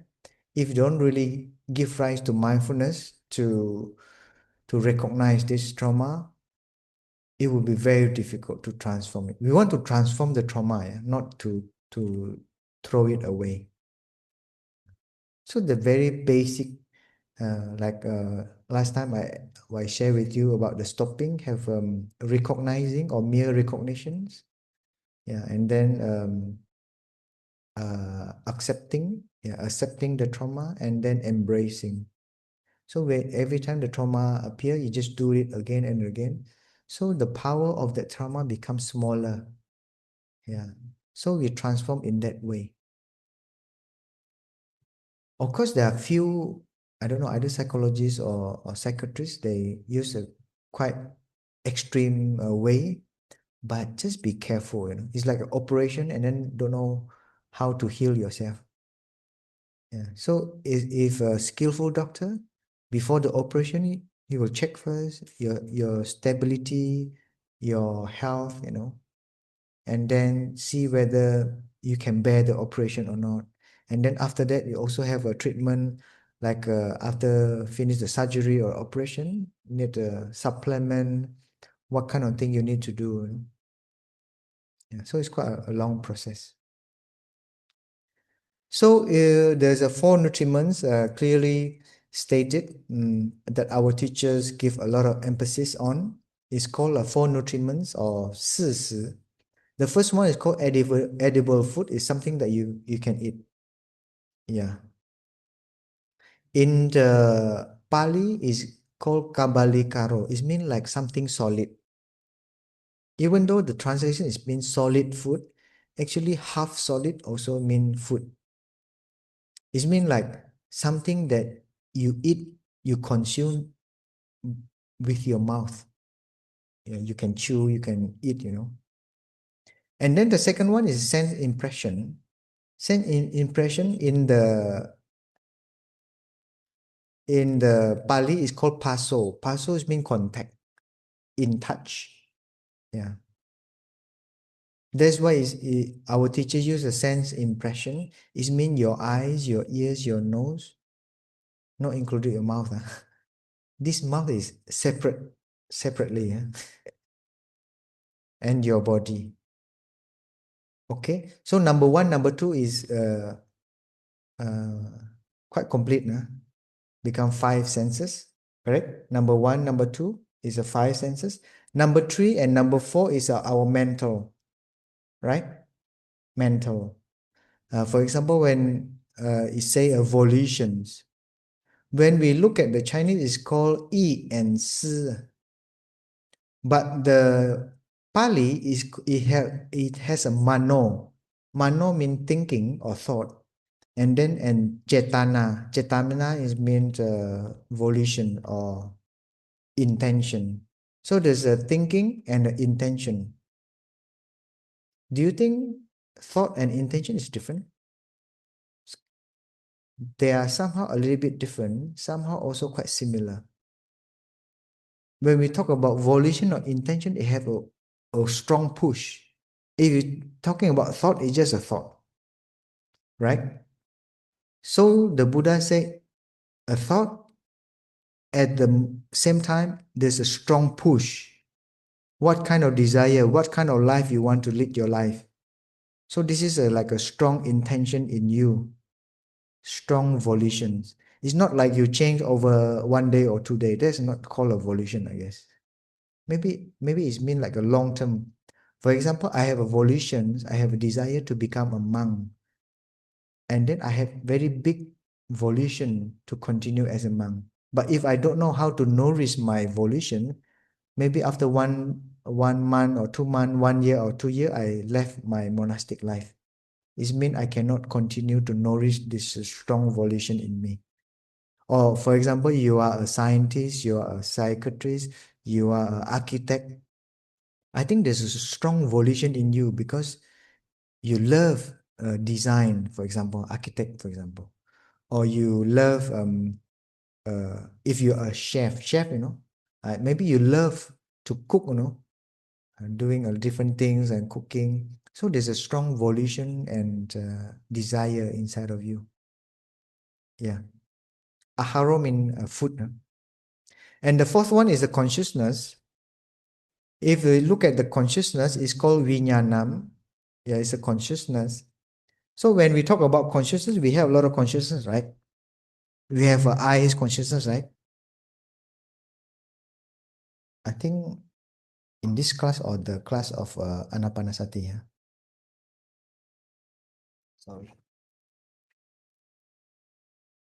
Speaker 1: if you don't really give rise to mindfulness to recognize this trauma, it will be very difficult to transform it. We want to transform the trauma, yeah? Not to throw it away. So the very basic, last time I share with you about the stopping, have recognizing or mere recognitions, yeah, and then accepting the trauma and then embracing. So when every time the trauma appear, you just do it again and again. So the power of that trauma becomes smaller. Yeah. So we transform in that way. Of course, there are few, I don't know, either psychologists or psychiatrists, they use a quite extreme way, but just be careful, It's like an operation and then don't know how to heal yourself. Yeah. So if a skillful doctor, before the operation, he will check first your stability, your health, and then see whether you can bear the operation or not. And then after that, you also have a treatment like after finish the surgery or operation, you need a supplement, what kind of thing you need to do. Yeah, so it's quite a long process. So there's a four nutriments clearly stated that our teachers give a lot of emphasis on. It's called four nutriments or 四食. The first one is called edible food. It's something that you can eat. Yeah. In the Pali is called kabalikaro. It means like something solid. Even though the translation is mean solid food, actually half solid also mean food. It means like something that you eat, you consume with your mouth. You can chew, you can eat. And then the second one is sense impression. Sense impression in the Pali is called paso. Paso is mean contact, in touch. Yeah. That's why our teachers use a sense impression. It means your eyes, your ears, your nose, not included your mouth. This mouth is separately, and your body. Okay. So number one, number two is uh, quite complete. Become five senses. Correct? Number one, number two is a five senses. Number three and number four is our mental, right? Mental. For example, when it say volitions, when we look at the Chinese, it's called yi and si. But the Pali it has a mano. Mano means thinking or thought. And cetana. Cetana is means volition or intention. So there's a thinking and an intention. Do you think thought and intention is different? They are somehow a little bit different, somehow also quite similar. When we talk about volition or intention, it have a strong push. If you're talking about thought, it's just a thought, right? So the Buddha said, a thought at the same time, there's a strong push. What kind of desire, what kind of life you want to lead your life. So this is like a strong intention in you, strong volitions. It's not like you change over 1 day or 2 days. That's not called a volition, I guess. Maybe it's mean like a long term. For example, I have a volition, I have a desire to become a monk. And then I have very big volition to continue as a monk. But if I don't know how to nourish my volition, maybe after one month or 2 months, 1 year or 2 year, I left my monastic life. It means I cannot continue to nourish this strong volition in me. Or for example, you are a scientist, you are a psychiatrist, you are an architect. I think there's a strong volition in you because you love design, for example, architect, for example, or you love if you're a chef, maybe you love to cook, doing different things and cooking. So there's a strong volition and desire inside of you. Yeah. Aharo means food. No? And the fourth one is the consciousness. If we look at the consciousness, it's called vinyanam. Yeah, it's a consciousness. So when we talk about consciousness, we have a lot of consciousness, right? We have eyes consciousness, right? I think in this class or the class of Anapanasati. Yeah? Sorry.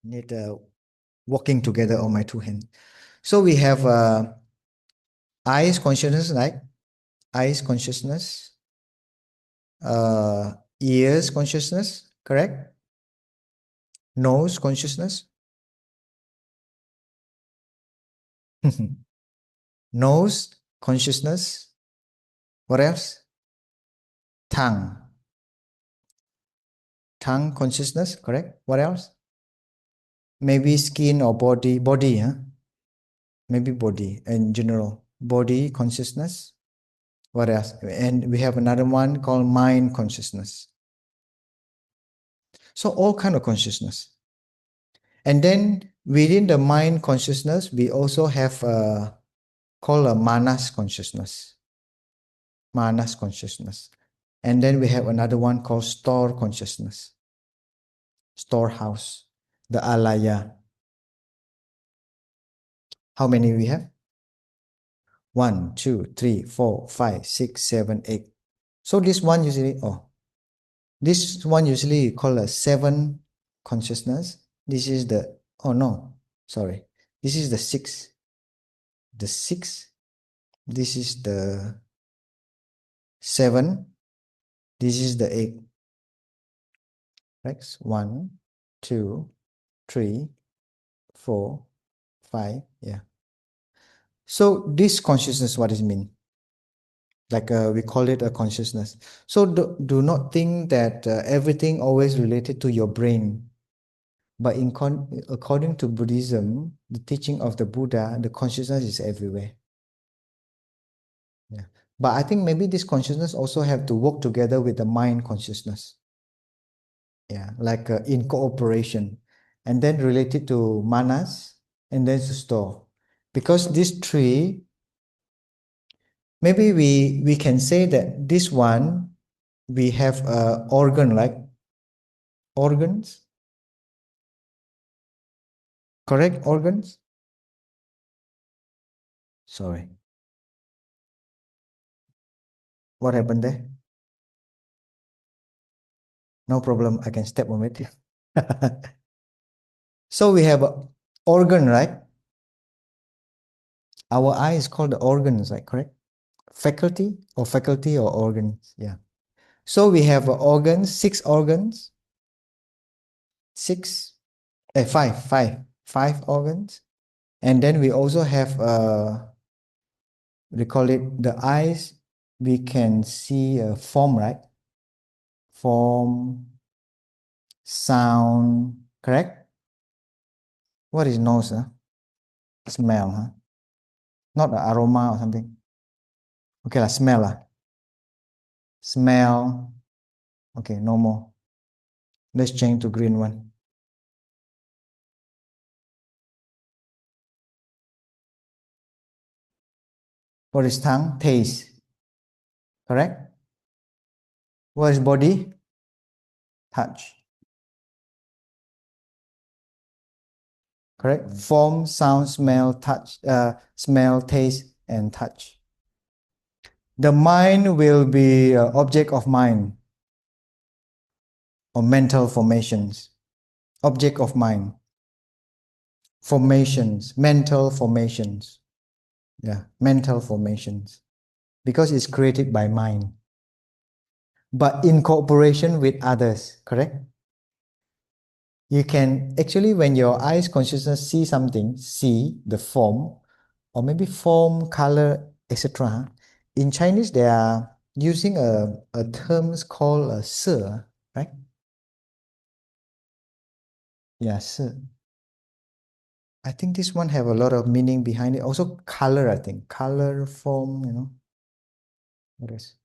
Speaker 1: Need walking together on my two hands. So we have eyes consciousness, right? Eyes consciousness, ears consciousness, correct? Nose consciousness, nose consciousness. What else? Tongue, tongue consciousness, correct? What else? Maybe skin or body, huh? Maybe body in general. Body consciousness. What else? And we have another one called mind consciousness. So all kind of consciousness. And then within the mind consciousness, we also have called a manas consciousness. Manas consciousness. And then we have another one called store consciousness. Storehouse. The alaya. How many we have? 1, 2, 3, 4, 5, 6, 7, 8. So this one usually called a seven consciousness. This is the, oh no, sorry. This is the six. The six. This is the seven. This is the eight. Right? 1, 2, 3, 4, 5. Yeah. So this consciousness, what does it mean? Like we call it a consciousness. So do not think that everything always related to your brain. But according to Buddhism, the teaching of the Buddha, the consciousness is everywhere. Yeah. But I think maybe this consciousness also have to work together with the mind consciousness. Yeah, like in cooperation. And then related to manas and then to store. Because these three, maybe we can say that this one, we have organ, like organs, correct organs? Sorry. What happened there? No problem. I can step on it. So we have a organ, right? Our eye is called the organs, right? Correct? Faculty or organs. Yeah. So we have organs, six organs, six, five organs. And then we also have, we call it the eyes. We can see a form, right? Form, sound, correct? What is nose? Huh? Smell, huh? Not the aroma or something. Okay, lah, smell lah. Smell. Okay, no more. Let's change to green one. What is tongue? Taste. Correct? What is body? Touch. Correct? Form, sound, smell, touch, smell, taste, and touch. The mind will be object of mind or mental formations. Object of mind. Formations, mental formations. Yeah, mental formations. Because it's created by mind. But in cooperation with others, correct? You can actually, when your eyes consciousness see something, see the form, or maybe form, color, etc. In Chinese, they are using a terms called a se, right? Yeah, se. I think this one have a lot of meaning behind it. Also color, I think. Color, form, What else?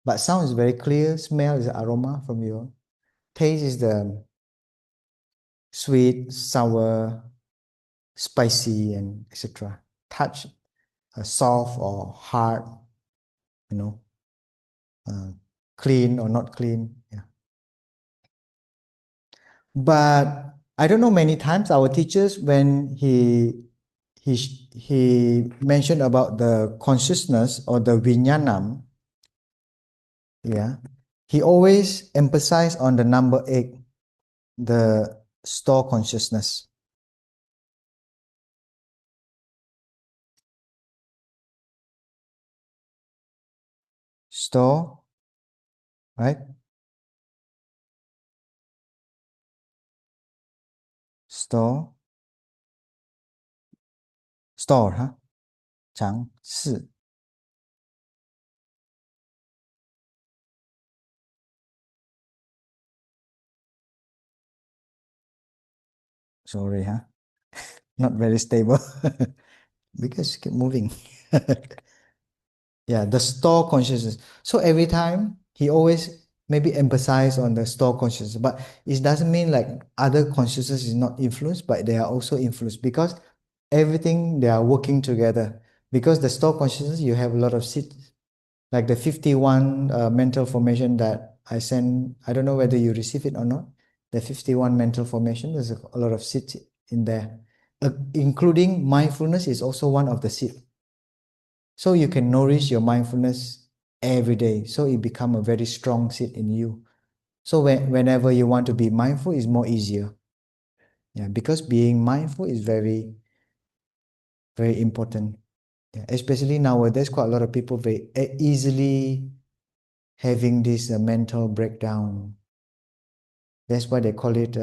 Speaker 1: But sound is very clear. Smell is the aroma from your. Taste is the sweet, sour, spicy, and etc. Touch, soft or hard, you know, uh, clean or not clean. Yeah. But I don't know, many times our teachers, when he mentioned about the consciousness or the vinyanam, yeah, he always emphasized on the number 8, the store consciousness. Store, right? Store, store, huh? 尝试 sorry, huh? Not very stable because keep moving. Yeah, the store consciousness. So every time he always maybe emphasize on the store consciousness, but it doesn't mean like other consciousness is not influenced, but they are also influenced because everything they are working together. Because the store consciousness, you have a lot of seeds, like the 51 mental formation that I sent. I don't know whether you receive it or not. The 51 mental formation, there's a lot of seeds in there, including mindfulness is also one of the seeds. So you can nourish your mindfulness every day. So it become a very strong seed in you. So whenever you want to be mindful, it's more easier. Yeah, because being mindful is very, very important. Yeah, especially nowadays, quite a lot of people very easily having this mental breakdown. That's why they call it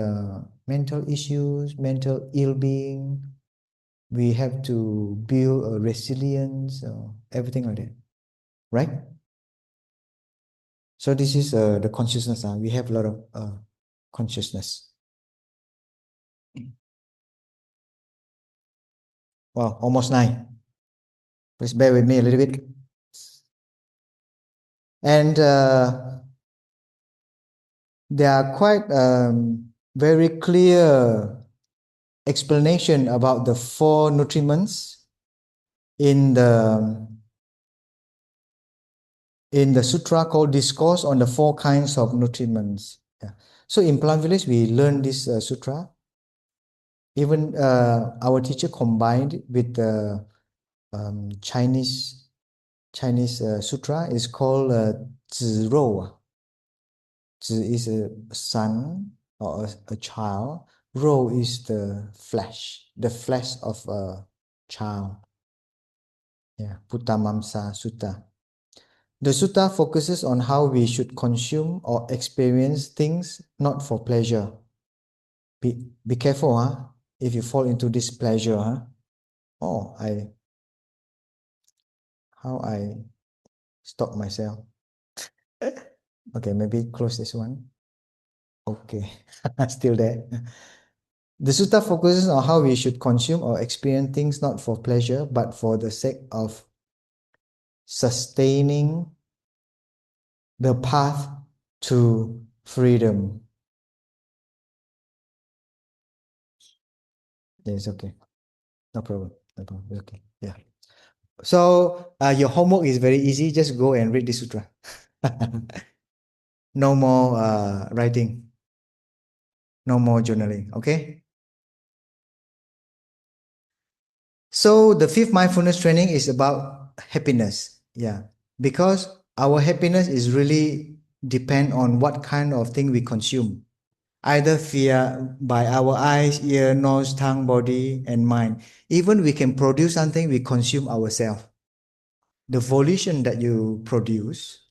Speaker 1: mental issues, mental ill-being. We have to build a resilience, everything like that, right? So this is the consciousness. We have a lot of consciousness. Wow, almost 9. Please bear with me a little bit. And there are quite very clear explanation about the 4 nutriments in the sutra called Discourse on the 4 kinds of nutriments. Yeah. So in Plant Village, we learn this sutra. Even our teacher combined it with the Chinese sutra is called 子肉. 子 is a son or a child. 肉 is the flesh of a child. Yeah, Puttamamsa Sutta. The sutta focuses on how we should consume or experience things not for pleasure. Be careful, huh? If you fall into this pleasure, huh? Oh, how I stop myself. Okay, maybe close this one. Okay, still there. The sutta focuses on how we should consume or experience things not for pleasure, but for the sake of sustaining the path to freedom. Yes, okay. No problem. No problem. Okay. Yeah. So your homework is very easy. Just go and read the sutra. No more writing. No more journaling. Okay. So the fifth mindfulness training is about happiness. Yeah. Because our happiness is really depend on what kind of thing we consume. Either via by our eyes, ear, nose, tongue, body, and mind. Even we can produce something, we consume ourselves. The volition that you produce.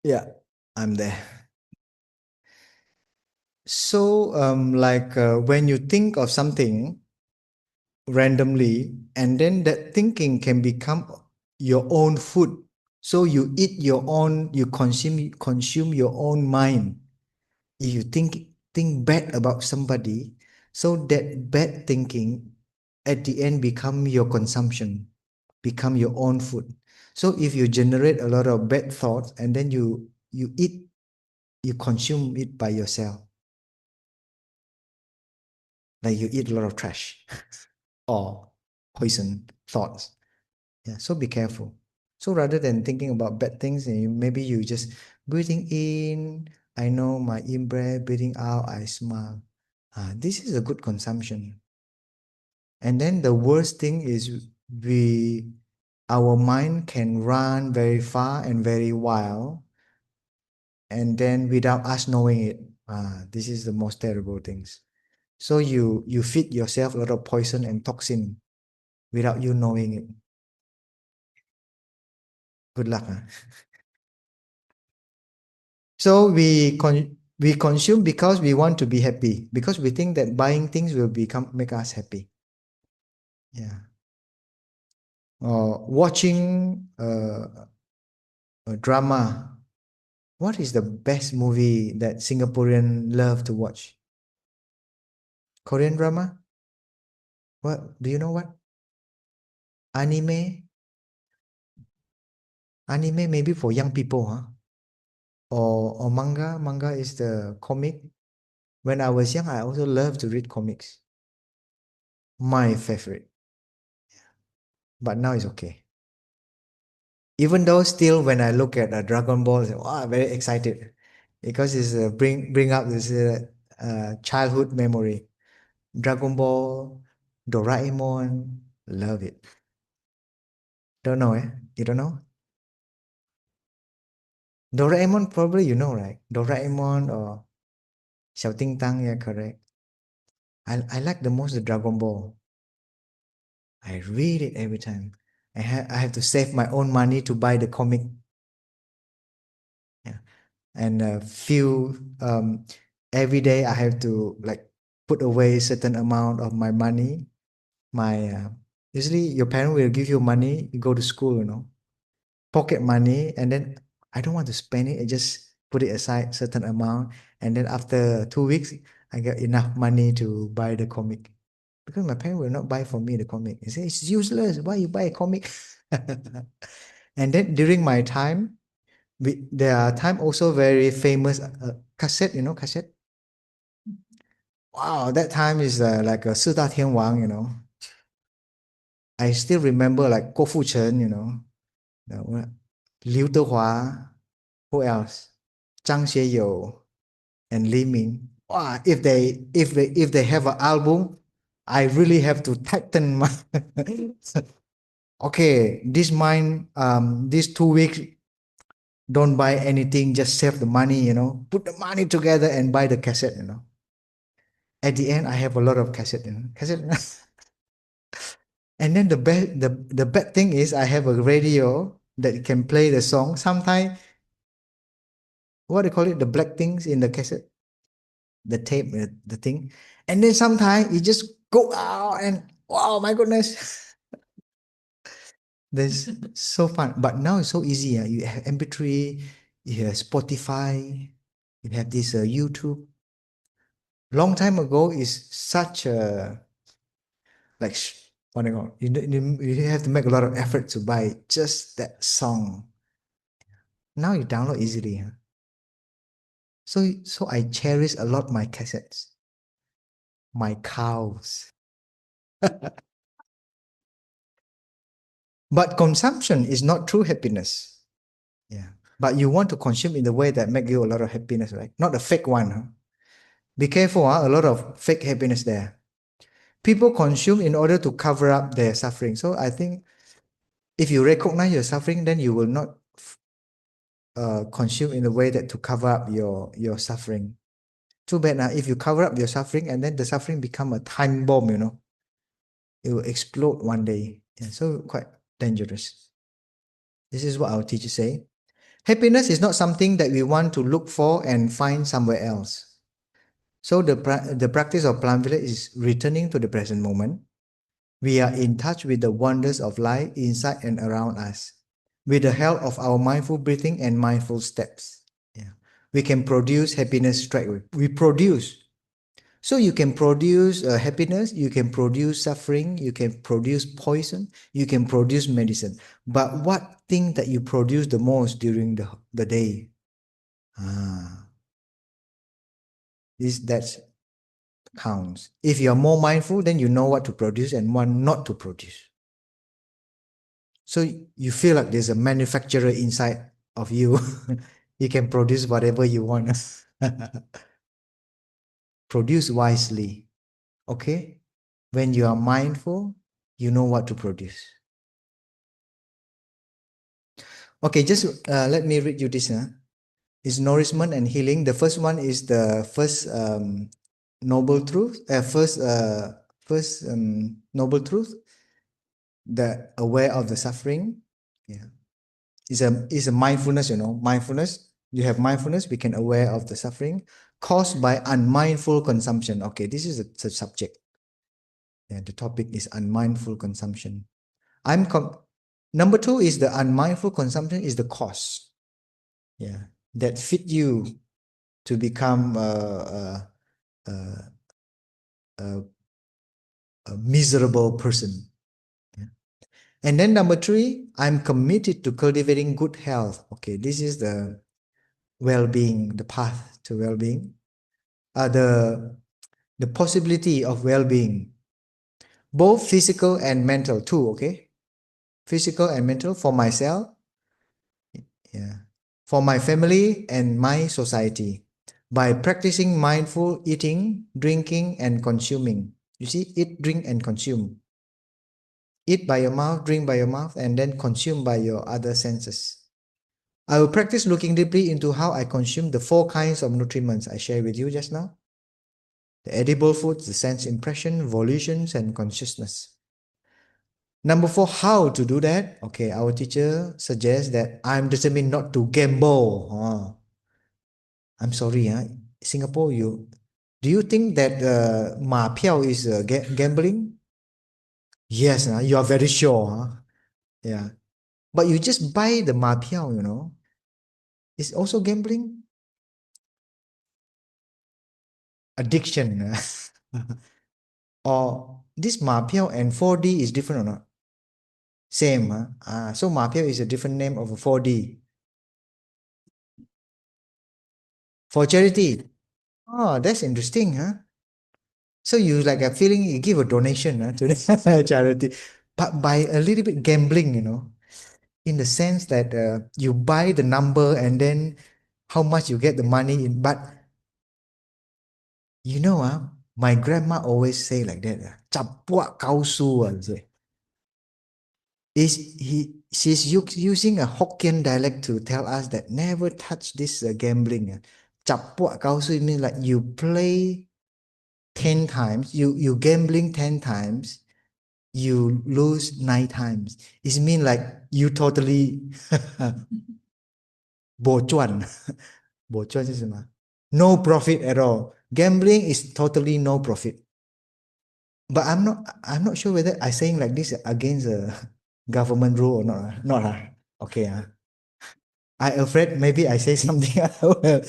Speaker 1: Yeah, I'm there. So, like when you think of something randomly, and then that thinking can become your own food. So you eat your own, you consume your own mind. If you think bad about somebody, so that bad thinking at the end become your consumption, become your own food. So if you generate a lot of bad thoughts and then you eat, you consume it by yourself, like you eat a lot of trash or poison thoughts. Yeah, so be careful. So rather than thinking about bad things, maybe you just breathing in. I know my in breath, breathing out. I smile. This is a good consumption. And then the worst thing is our mind can run very far and very wild, and then without us knowing it. This is the most terrible things. So you feed yourself a lot of poison and toxin without you knowing it. Good luck. So we consume because we want to be happy, because we think that buying things will become make us happy. Yeah. Or watching a drama. What is the best movie that Singaporean love to watch? Korean drama? What do you know what? Anime? Anime maybe for young people, huh? Or manga? Manga is the comic. When I was young, I also loved to read comics. My favorite. But now it's okay. Even though still when I look at Dragon Ball, wow, very excited because it's bring up this childhood memory. Dragon Ball, Doraemon, love it. Don't know, eh? You don't know? Doraemon probably you know, right? Doraemon or Xiao Ting Tang, yeah, correct. I like the most the Dragon Ball. I read it every time. I have to save my own money to buy the comic. Yeah. And few every day I have to like put away certain amount of my money. My usually your parent will give you money, you go to school, pocket money, and then I don't want to spend it. I just put it aside certain amount, and then after 2 weeks, I get enough money to buy the comic. Because my parent will not buy for me the comic. They say it's useless. Why you buy a comic? And then during my time, there are time also very famous cassette, cassette. Wow, that time is like a 四大天王, I still remember like Guo Fuchen, Liu Dehua, who else? Zhang Xie and Li Ming. Wow, if they have an album, I really have to tighten my okay, these 2 weeks, don't buy anything, just save the money, put the money together and buy the cassette. At the end, I have a lot of cassette. And then the bad thing is I have a radio that can play the song. Sometimes what do you call it? The black things in the cassette, the tape, the thing. And then sometimes you just go out and wow, my goodness. That's so fun. But now it's so easy. You have MP3, you have Spotify, you have this YouTube. Long time ago is such a like what do you call you have to make a lot of effort to buy just that song. Now you download easily. Huh? So I cherish a lot my cassettes, my cows. But consumption is not true happiness. Yeah. But you want to consume in the way that make you a lot of happiness, right? Not a fake one. Huh? Be careful, huh? A lot of fake happiness there. People consume in order to cover up their suffering. So I think if you recognize your suffering, then you will not consume in a way that to cover up your suffering. Too bad now. If you cover up your suffering and then the suffering become a time bomb, it will explode one day. Yeah, so quite dangerous. This is what our teachers say. Happiness is not something that we want to look for and find somewhere else. So the practice of Plant Village is returning to the present moment. We are in touch with the wonders of life inside and around us. With the help of our mindful breathing and mindful steps, yeah, we can produce happiness straight away. We produce. So you can produce happiness, you can produce suffering, you can produce poison, you can produce medicine. But what thing that you produce the most during the day? Ah, that counts. If you are more mindful, then you know what to produce and what not to produce. So you feel like there's a manufacturer inside of you. You can produce whatever you want. Produce wisely. Okay? When you are mindful, you know what to produce. Okay, just let me read you this. It's nourishment and healing. The first one is the first noble truth. First noble truth. The aware of the suffering. Yeah, is a mindfulness. Mindfulness. You have mindfulness. We can aware of the suffering caused by unmindful consumption. Okay, this is the subject. Yeah, the topic is unmindful consumption. Number two is the unmindful consumption is the cause. Yeah, that fit you to become a, a miserable person. Yeah. And then number three, I'm committed to cultivating good health. Okay, this is the well-being, the path to well-being. The possibility of well-being, both physical and mental too. Okay, physical and mental for myself. Yeah, for my family and my society. By practicing mindful eating, drinking, and consuming. You see, eat, drink, and consume. Eat by your mouth, drink by your mouth, and then consume by your other senses. I will practice looking deeply into how I consume the four kinds of nutriments I shared with you just now. The edible foods, the sense impression, volitions, and consciousness. Number four, how to do that? Okay, our teacher suggests that I'm determined not to gamble. I'm sorry, Singapore, do you think that ma piao is gambling? Yes, you are very sure. Yeah. But you just buy the ma piao. It's also gambling. Addiction. Or this ma piao and 4D is different or not? Same. So ma piao is a different name of a 4D. For charity. Oh, that's interesting, huh? So you like a feeling you give a donation to the charity, but by a little bit gambling, in the sense that you buy the number and then how much you get the money in. But my grandma always say like that. Capua kausu, say. She's using a Hokkien dialect to tell us that never touch this gambling. Capua kausu means like you play 10 times, you gambling 10 times, you lose 9 times. It means like you totally bo chuan. bocor 是什么? No profit at all. Gambling is totally no profit. But I'm not sure whether I saying like this against a government rule or not. Not. Okay. I afraid maybe I say something I will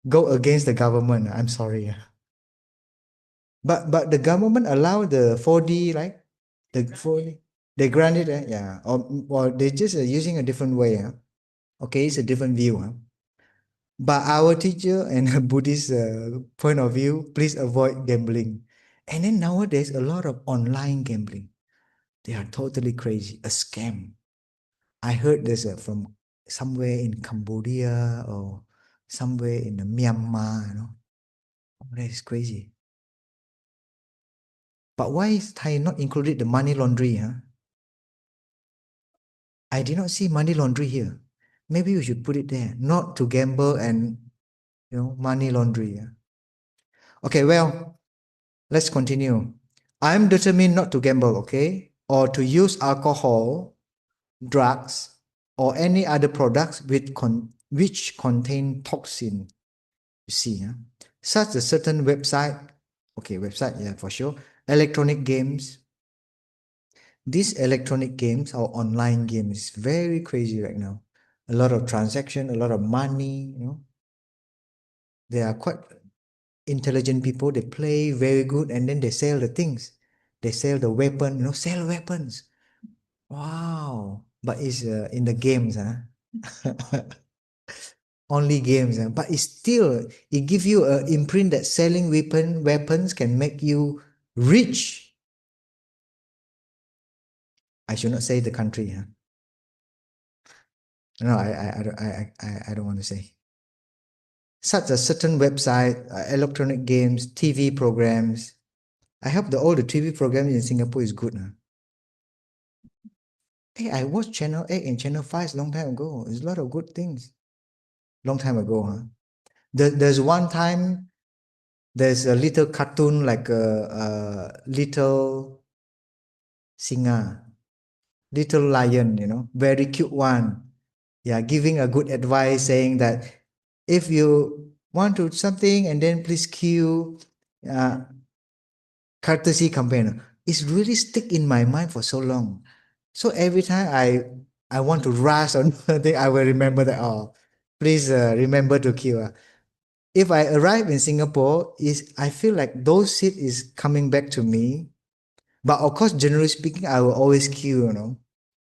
Speaker 1: go against the government. I'm sorry. But the government allow the 4D, right? The 4D. They grant it, yeah. Or they just using a different way. Okay, it's a different view. But our teacher and a Buddhist point of view, please avoid gambling. And then nowadays, a lot of online gambling. They are totally crazy, a scam. I heard this from somewhere in Cambodia or somewhere in the Myanmar, Oh, that is crazy. But why is Thai not included the money laundry? I did not see money laundry here. Maybe we should put it there, not to gamble and money laundry. Okay, well, let's continue. I'm determined not to gamble, okay, or to use alcohol, drugs, or any other products which contain toxin. You see, such a certain website. Okay, website, yeah, for sure. Electronic games. These electronic games or online games is very crazy right now. A lot of transaction, a lot of money. They are quite intelligent people. They play very good, and then they sell the things. They sell the weapon. Sell weapons. Wow! But it's in the games, only games, but it's still it gives you an imprint that selling weapons can make you rich. I should not say the country. No, I don't want to say. Such a certain website, electronic games, TV programs. I hope all the TV programs in Singapore is good. Hey, I watched Channel 8 and Channel 5 long time ago. There's a lot of good things. Long time ago, There's one time, there's a little cartoon like a little singer, little lion, very cute one. Yeah, giving a good advice saying that if you want to something and then please queue, courtesy campaign. It's really stick in my mind for so long. So every time I want to rush or something, I will remember that. Oh, please remember to queue. If I arrive in Singapore, I feel like those seat is coming back to me. But of course, generally speaking, I will always queue.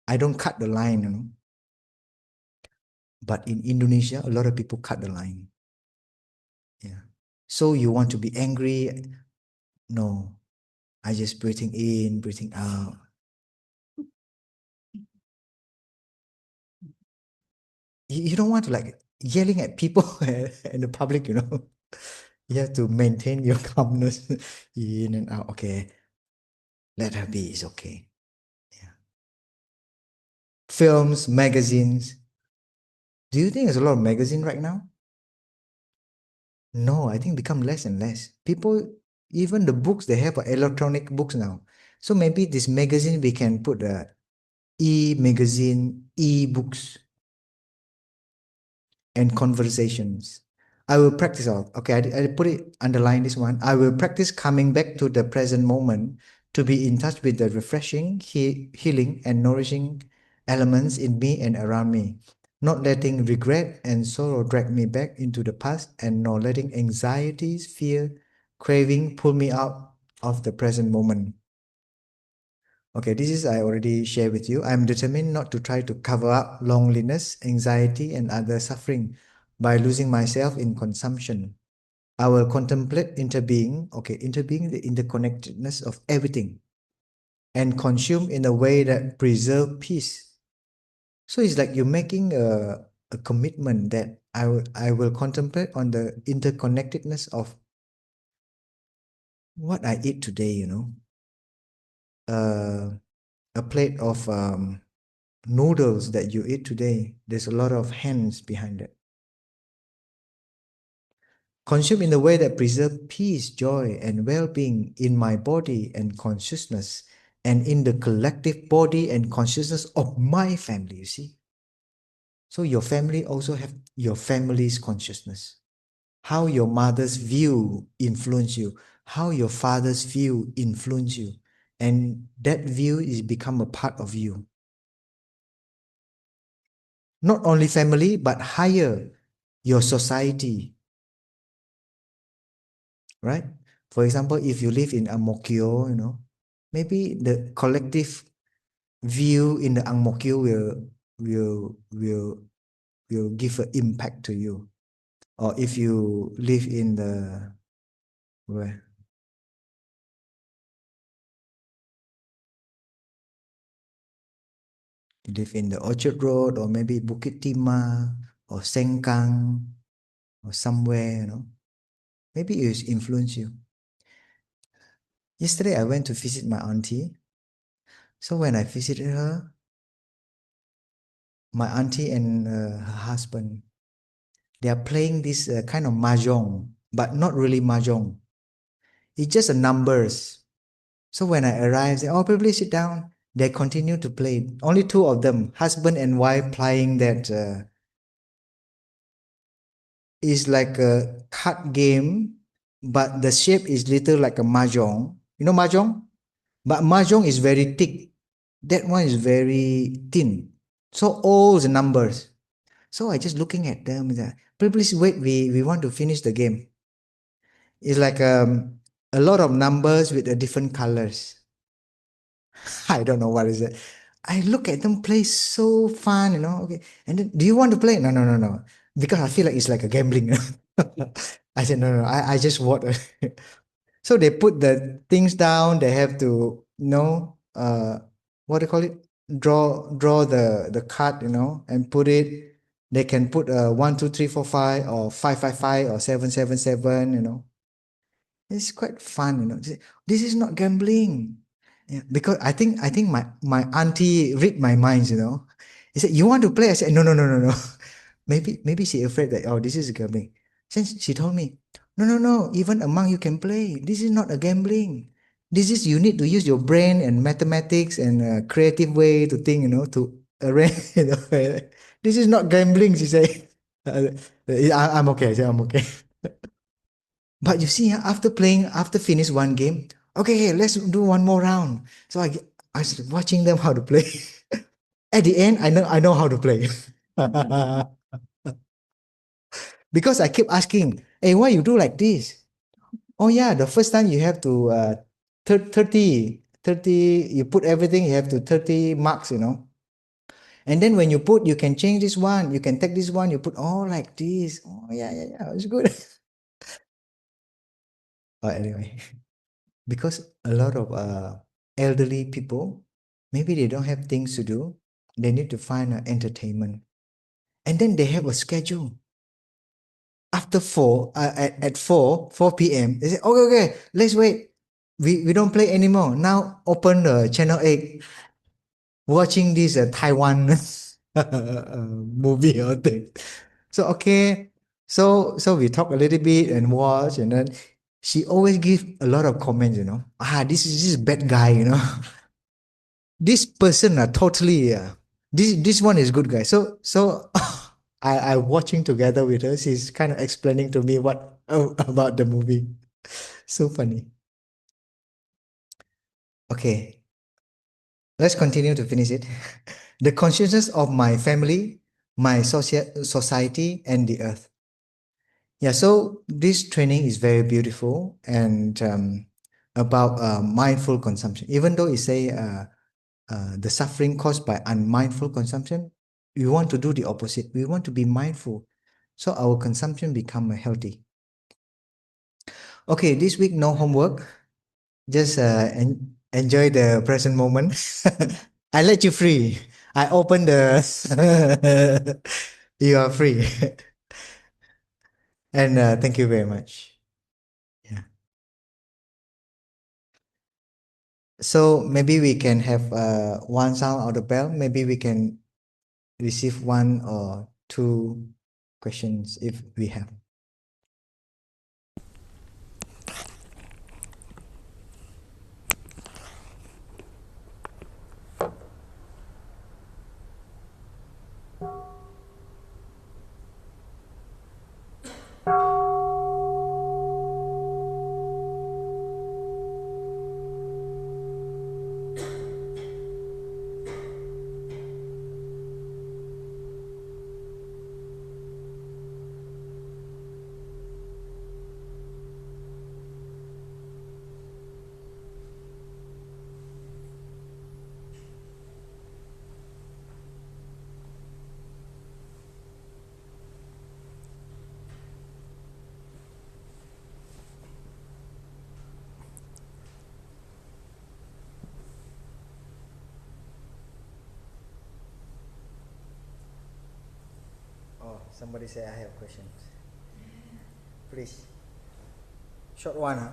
Speaker 1: I don't cut the line. But in Indonesia, a lot of people cut the line. Yeah. So you want to be angry? No. I just breathing in, breathing out. You don't want to like yelling at people in the public. You have to maintain your calmness in and out. Okay, let her be. It's okay. Yeah. Films, magazines. Do you think there's a lot of magazine right now? No, I think become less and less. People, even the books, they have electronic books now. So maybe this magazine we can put e-magazine, e-books, and conversations. I will practice all. Okay, I put it, underline this one. I will practice coming back to the present moment to be in touch with the refreshing, healing, and nourishing elements in me and around me. Not letting regret and sorrow drag me back into the past, and nor letting anxieties, fear, craving pull me out of the present moment. Okay, this is I already shared with you. I'm determined not to try to cover up loneliness, anxiety, and other suffering by losing myself in consumption. I will contemplate interbeing, okay, interbeing the interconnectedness of everything and consume in a way that preserve peace. So it's like you're making a commitment that I will contemplate on the interconnectedness of what I eat today, a plate of noodles that you eat today, there's a lot of hands behind it. Consume in a way that preserve peace, joy, and well-being in my body and consciousness, and in the collective body and consciousness of my family. You see, So your family also have your family's consciousness. How your mother's view influence you, how your father's view influence you, and that view is become a part of you. Not only family, but higher, your society, right? For example, if you live in Ang Mo Kio, maybe the collective view in the Ang Mo Kio will will will give an impact to you. Or if you live in the where you live in the Orchard Road or maybe Bukit Timah or Sengkang or somewhere, maybe it will influence you. Yesterday I went to visit my auntie. So when I visited her, my auntie and her husband, they are playing this kind of mahjong, but not really mahjong. It's just a numbers. So when I arrived, they say, "Oh, please sit down." They continue to play. Only two of them, husband and wife, playing that. Is like a card game, but the shape is little like a mahjong. You know mahjong? But mahjong is very thick. That one is very thin. So all the numbers. So I just looking at them. Please wait. We want to finish the game. It's like a lot of numbers with different colors. I don't know what is it. I look at them play so fun, Okay, and then do you want to play? No, no, no, no, because I feel like it's like a gambling. I said no, no, I just watch. So they put the things down. They have to, what do you call it? Draw the card, and put it. They can put 1, 2, 3, 4, 5 or 5, 5, 5 or 7, 7, 7. It's quite fun. This is not gambling. Yeah, because I think my auntie read my minds. He said, "You want to play?" I said, "No, no, no, no, no." Maybe she afraid that, oh, this is gambling. Since she told me, "No, no, no. Even among you can play. This is not a gambling. This is you need to use your brain and mathematics and creative way to think. To arrange. This is not gambling." She said. I'm okay. I said, I'm okay. But you see, after playing, after finish one game, okay, let's do one more round. So I started watching them how to play. At the end, I know how to play. Because I keep asking, hey, why you do like this? Oh yeah, the first time you have to 30, you put everything, you have to 30 marks. And then when you put, you can change this one, you can take this one, you put all like this. Oh yeah, yeah, yeah, it's good. Oh, anyway. Because a lot of elderly people, maybe they don't have things to do, they need to find entertainment, and then they have a schedule. After 4 at 4 p.m. they say, okay, okay, let's wait, we don't play anymore now, open the channel 8, watching this Taiwan movie or thing. So okay, so we talk a little bit and watch, and then she always give a lot of comments, this is bad guy, this person are totally this one is good guy. So I watching together with her. She's kind of explaining to me what about the movie. So funny. Okay, let's continue to finish it. The consciousness of my family, my society, and the earth. Yeah, so this training is very beautiful and about mindful consumption. Even though it say the suffering caused by unmindful consumption, we want to do the opposite. We want to be mindful, so our consumption become healthy. Okay, this week no homework. Just enjoy the present moment. I let you free. I open the. You are free, and thank you very much. Yeah. So maybe we can have one sound of the bell. Maybe we can receive one or two questions if we have. Somebody say I have questions. Please. Short one, huh?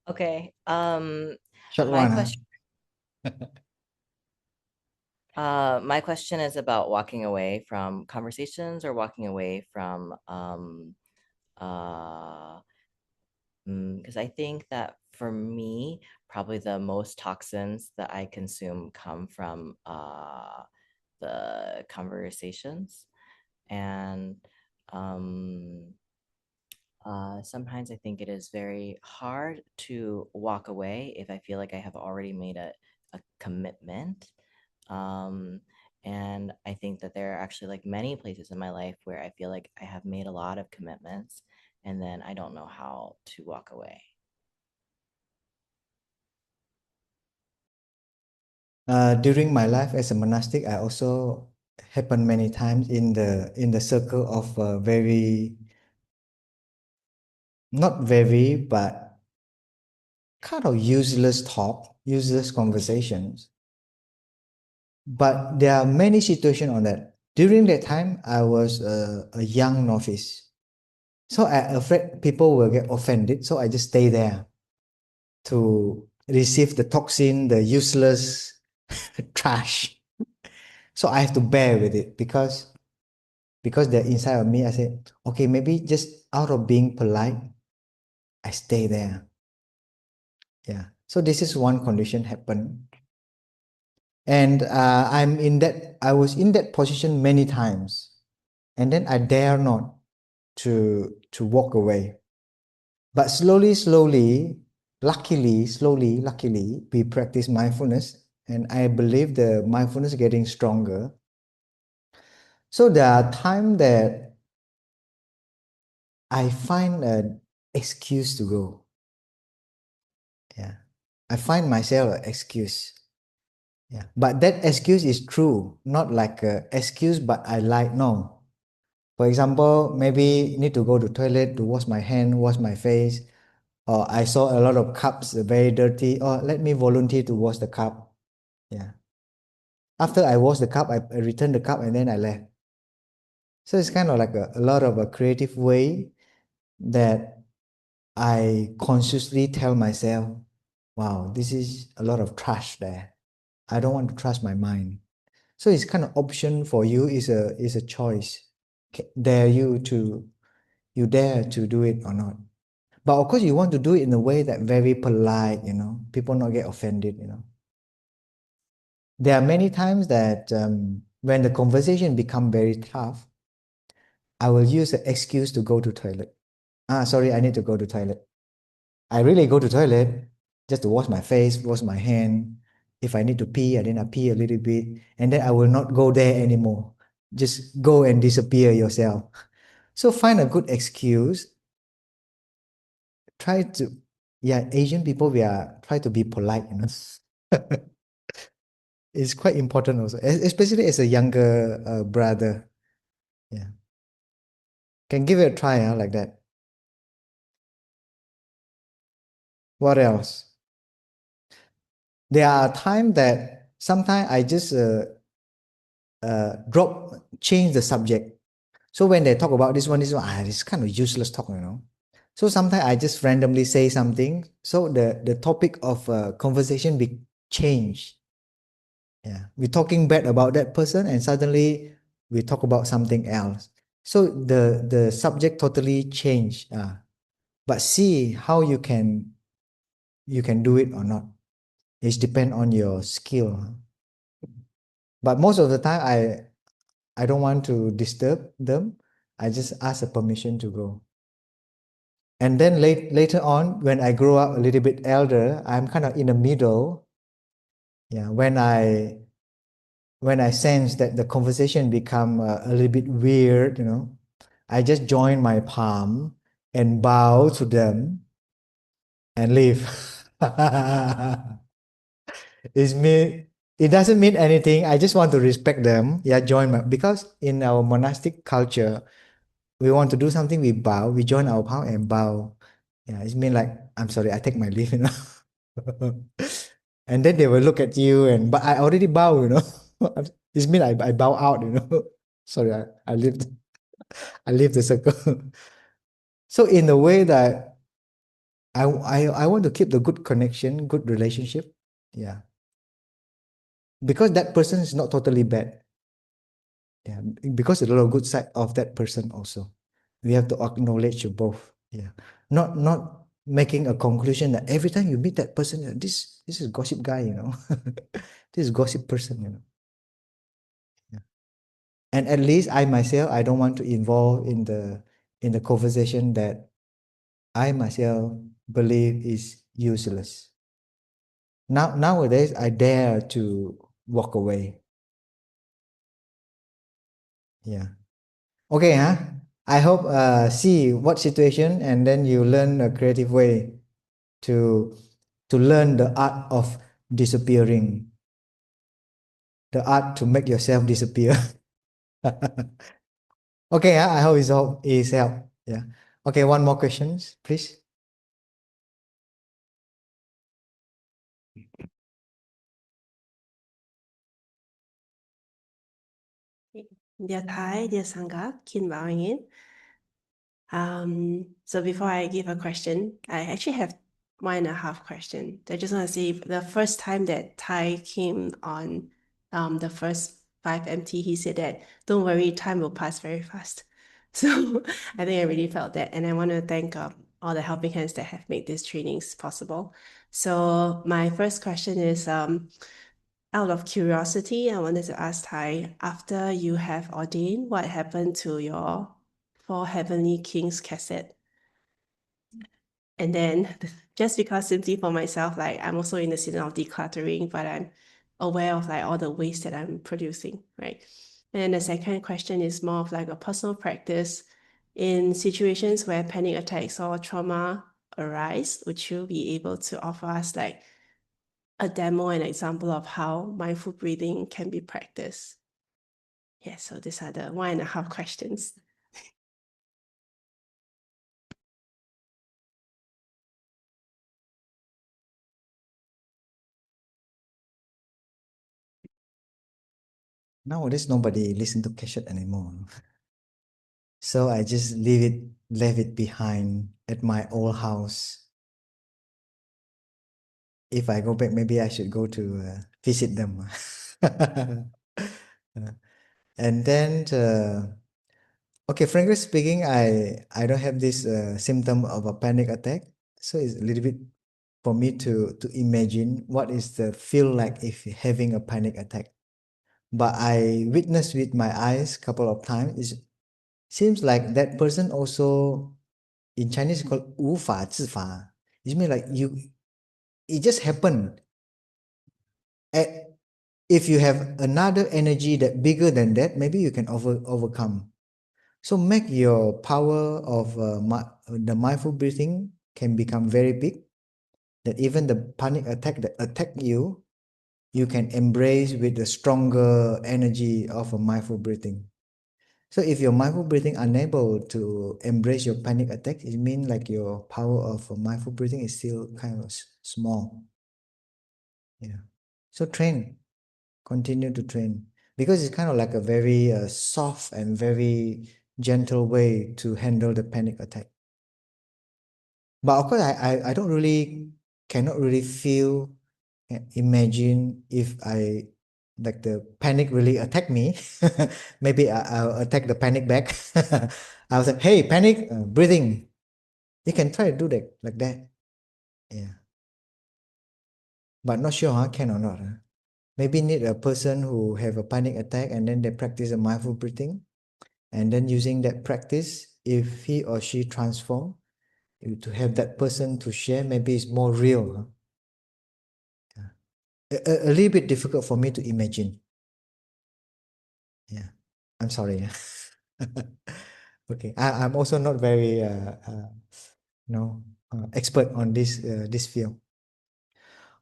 Speaker 3: Okay.
Speaker 1: Short
Speaker 3: My
Speaker 1: one, huh?
Speaker 3: question my question is about walking away from conversations or walking away from because I think that for me, probably the most toxins that I consume come from the conversations. And um sometimes I think it is very hard to walk away if I feel like I have already made a commitment. Um, and I think that there are actually like many places in my life where I feel like I have made a lot of commitments and then I don't know how to walk away.
Speaker 1: During my life as a monastic, I also happened many times in the circle of very not very but kind of useless talk, useless conversations. But there are many situations on that. During that time, I was a young novice, so I afraid people will get offended. So I just stay there to receive the toxin, the useless trash. So I have to bear with it because they're inside of me. I say, okay, maybe just out of being polite, I stay there. Yeah. So this is one condition happen, and I was in that position many times, and then I dare not to walk away. But luckily, we practice mindfulness, and I believe the mindfulness getting stronger. So there are times that I find an excuse to go. Yeah. I find myself an excuse. Yeah. But that excuse is true, not like a excuse, but I like, no. For example, maybe need to go to toilet to wash my hand, wash my face, or I saw a lot of cups very dirty, or let me volunteer to wash the cup. Yeah. After I wash the cup, I return the cup and then I left. So it's kind of like a lot of a creative way that I consciously tell myself, wow, this is a lot of trash there. I don't want to trust my mind. So it's kind of option for you is a choice. Dare you dare to do it or not. But of course you want to do it in a way that very polite, people not get offended. There are many times that when the conversation become very tough, I will use the excuse to go to toilet. Sorry, I need to go to toilet. I really go to toilet just to wash my face, wash my hand. If I need to pee, then I pee a little bit, and then I will not go there anymore. Just go and disappear yourself. So find a good excuse. Try to, yeah, Asian people, we are try to be polite. It's quite important also, especially as a younger brother. Yeah, can give it a try, like that. What else? There are times that sometimes I just change the subject. So when they talk about this one, it's kind of useless talk. So sometimes I just randomly say something. So the topic of conversation be changed. Yeah, we're talking bad about that person, and suddenly we talk about something else. So the subject totally changed. But see how you can do it or not. It depends on your skill. But most of the time, I don't want to disturb them. I just ask a permission to go. And then later on, when I grow up a little bit elder, I'm kind of in the middle. Yeah, when I sense that the conversation become a little bit weird, I just join my palm and bow to them and leave. It's me. It doesn't mean anything. I just want to respect them. Yeah, because in our monastic culture, we want to do something, we bow, we join our palm and bow. Yeah, it's mean like, I'm sorry, I take my leave. And then they will look at you, but I already bow. It's mean I bow out. Sorry, I leave the circle. So in a way that I want to keep the good connection, good relationship. Yeah. Because that person is not totally bad. Yeah. Because there's a lot of good side of that person also. We have to acknowledge both. Yeah. Not making a conclusion that every time you meet that person, this is gossip guy, you know. This is gossip person, you know. Yeah. And at least I myself, I don't want to involve in the conversation that I myself believe is useless. Nowadays I dare to walk away. Yeah. Okay, huh? I hope see what situation and then you learn a creative way to learn the art of disappearing, the art to make yourself disappear. Okay, huh? I hope it's help. Yeah. Okay, one more questions, please.
Speaker 4: Dear Thay, dear Sangha, Kin bowing in. So before I give a question, I actually have 1.5 question. I just want to say the first time that Thay came on the first 5MT, he said that don't worry, time will pass very fast. So I think I really felt that, and I want to thank all the helping hands that have made these trainings possible. So my first question is out of curiosity, I wanted to ask Thay, after you have ordained, what happened to your Four Heavenly Kings cassette? And then just because simply for myself, like I'm also in the season of decluttering, but I'm aware of like all the waste that I'm producing, right? And then the second question is more of like a personal practice. In situations where panic attacks or trauma arise, would you be able to offer us like a demo and example of how mindful breathing can be practiced? Yeah, so these are the 1.5 questions.
Speaker 1: Nowadays nobody listen to cassette anymore. So I just left it behind at my old house. If I go back, maybe I should go to visit them. And then, okay, frankly speaking, I don't have this symptom of a panic attack. So it's a little bit for me to imagine what is the feel like if having a panic attack. But I witnessed with my eyes couple of times. It seems like that person also in Chinese called 无法自拔. It means like it just happened. If you have another energy that bigger than that, maybe you can overcome. So make your power of the mindful breathing can become very big. That even the panic attack that attack you, you can embrace with the stronger energy of a mindful breathing. So if your mindful breathing unable to embrace your panic attack, it means like your power of mindful breathing is still kind of small. Yeah. So continue to train because it's kind of like a very soft and very gentle way to handle the panic attack. But of course, I don't really cannot really feel imagine if I like the panic really attack me. Maybe I'll attack the panic back. I was like, hey, panic, breathing. You can try to do that like that. Yeah. But not sure, huh? Can or not. Huh? Maybe need a person who have a panic attack and then they practice a mindful breathing. And then using that practice, if he or she transform, to have that person to share, maybe it's more real. Huh? A little bit difficult for me to imagine. Yeah, I'm sorry. Okay, I'm also not very no expert on this field.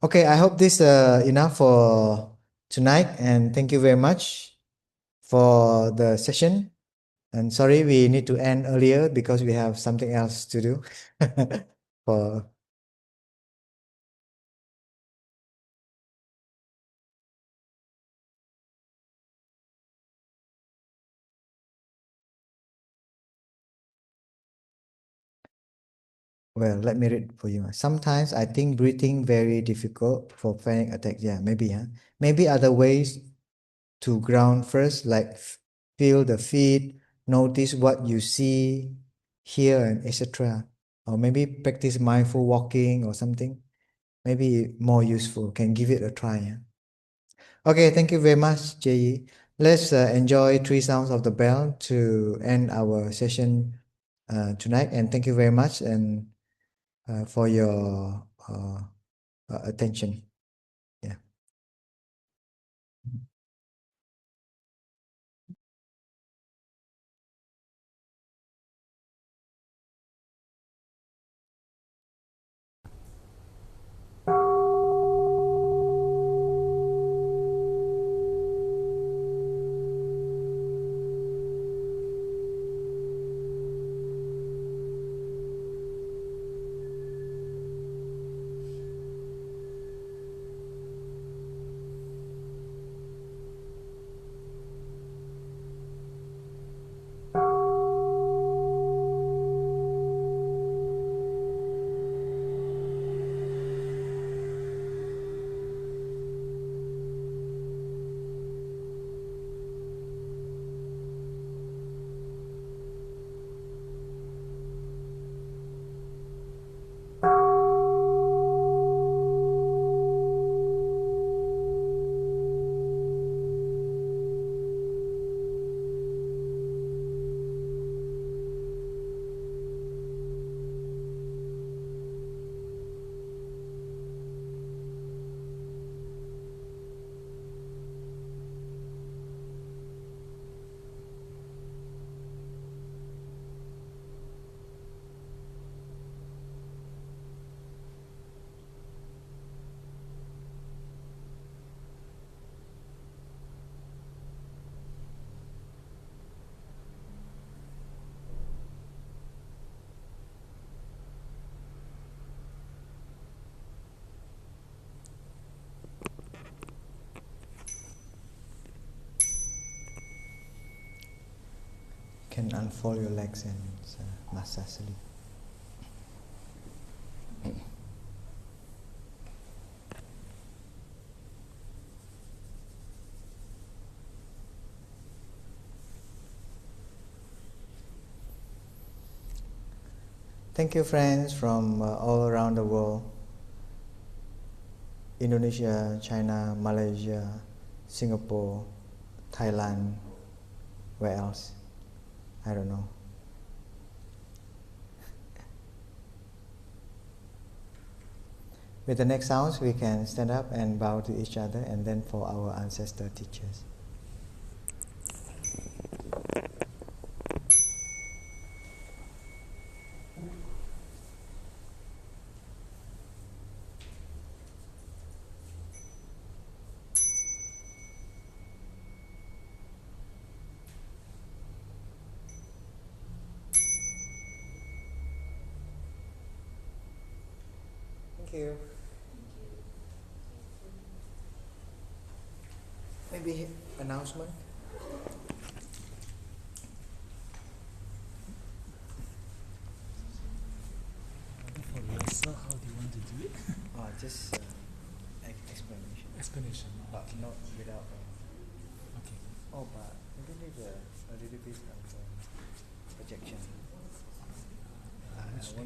Speaker 1: Okay, I hope this enough for tonight, and thank you very much for the session. And sorry we need to end earlier because we have something else to do. For Well, let me read for you. Sometimes I think breathing very difficult for panic attack. Yeah, maybe, huh? Maybe other ways to ground first, like feel the feet, notice what you see, hear, and etc. Or maybe practice mindful walking or something. Maybe more useful. Can give it a try. Yeah? Okay, thank you very much, Jay. Let's enjoy three sounds of the bell to end our session tonight. And thank you very much and for your attention. Yeah. Can unfold your legs and massage a little. Thank you, friends from all around the world. Indonesia, China, Malaysia, Singapore, Thailand, where else? I don't know. With the next sounds, we can stand up and bow to each other and then for our ancestor teachers. Thank you. Maybe announcement?
Speaker 5: For yourself, how do you want to do it?
Speaker 1: Just explanation.
Speaker 5: Explanation.
Speaker 1: But not without.
Speaker 5: Okay.
Speaker 1: But maybe need a little bit of projection. I want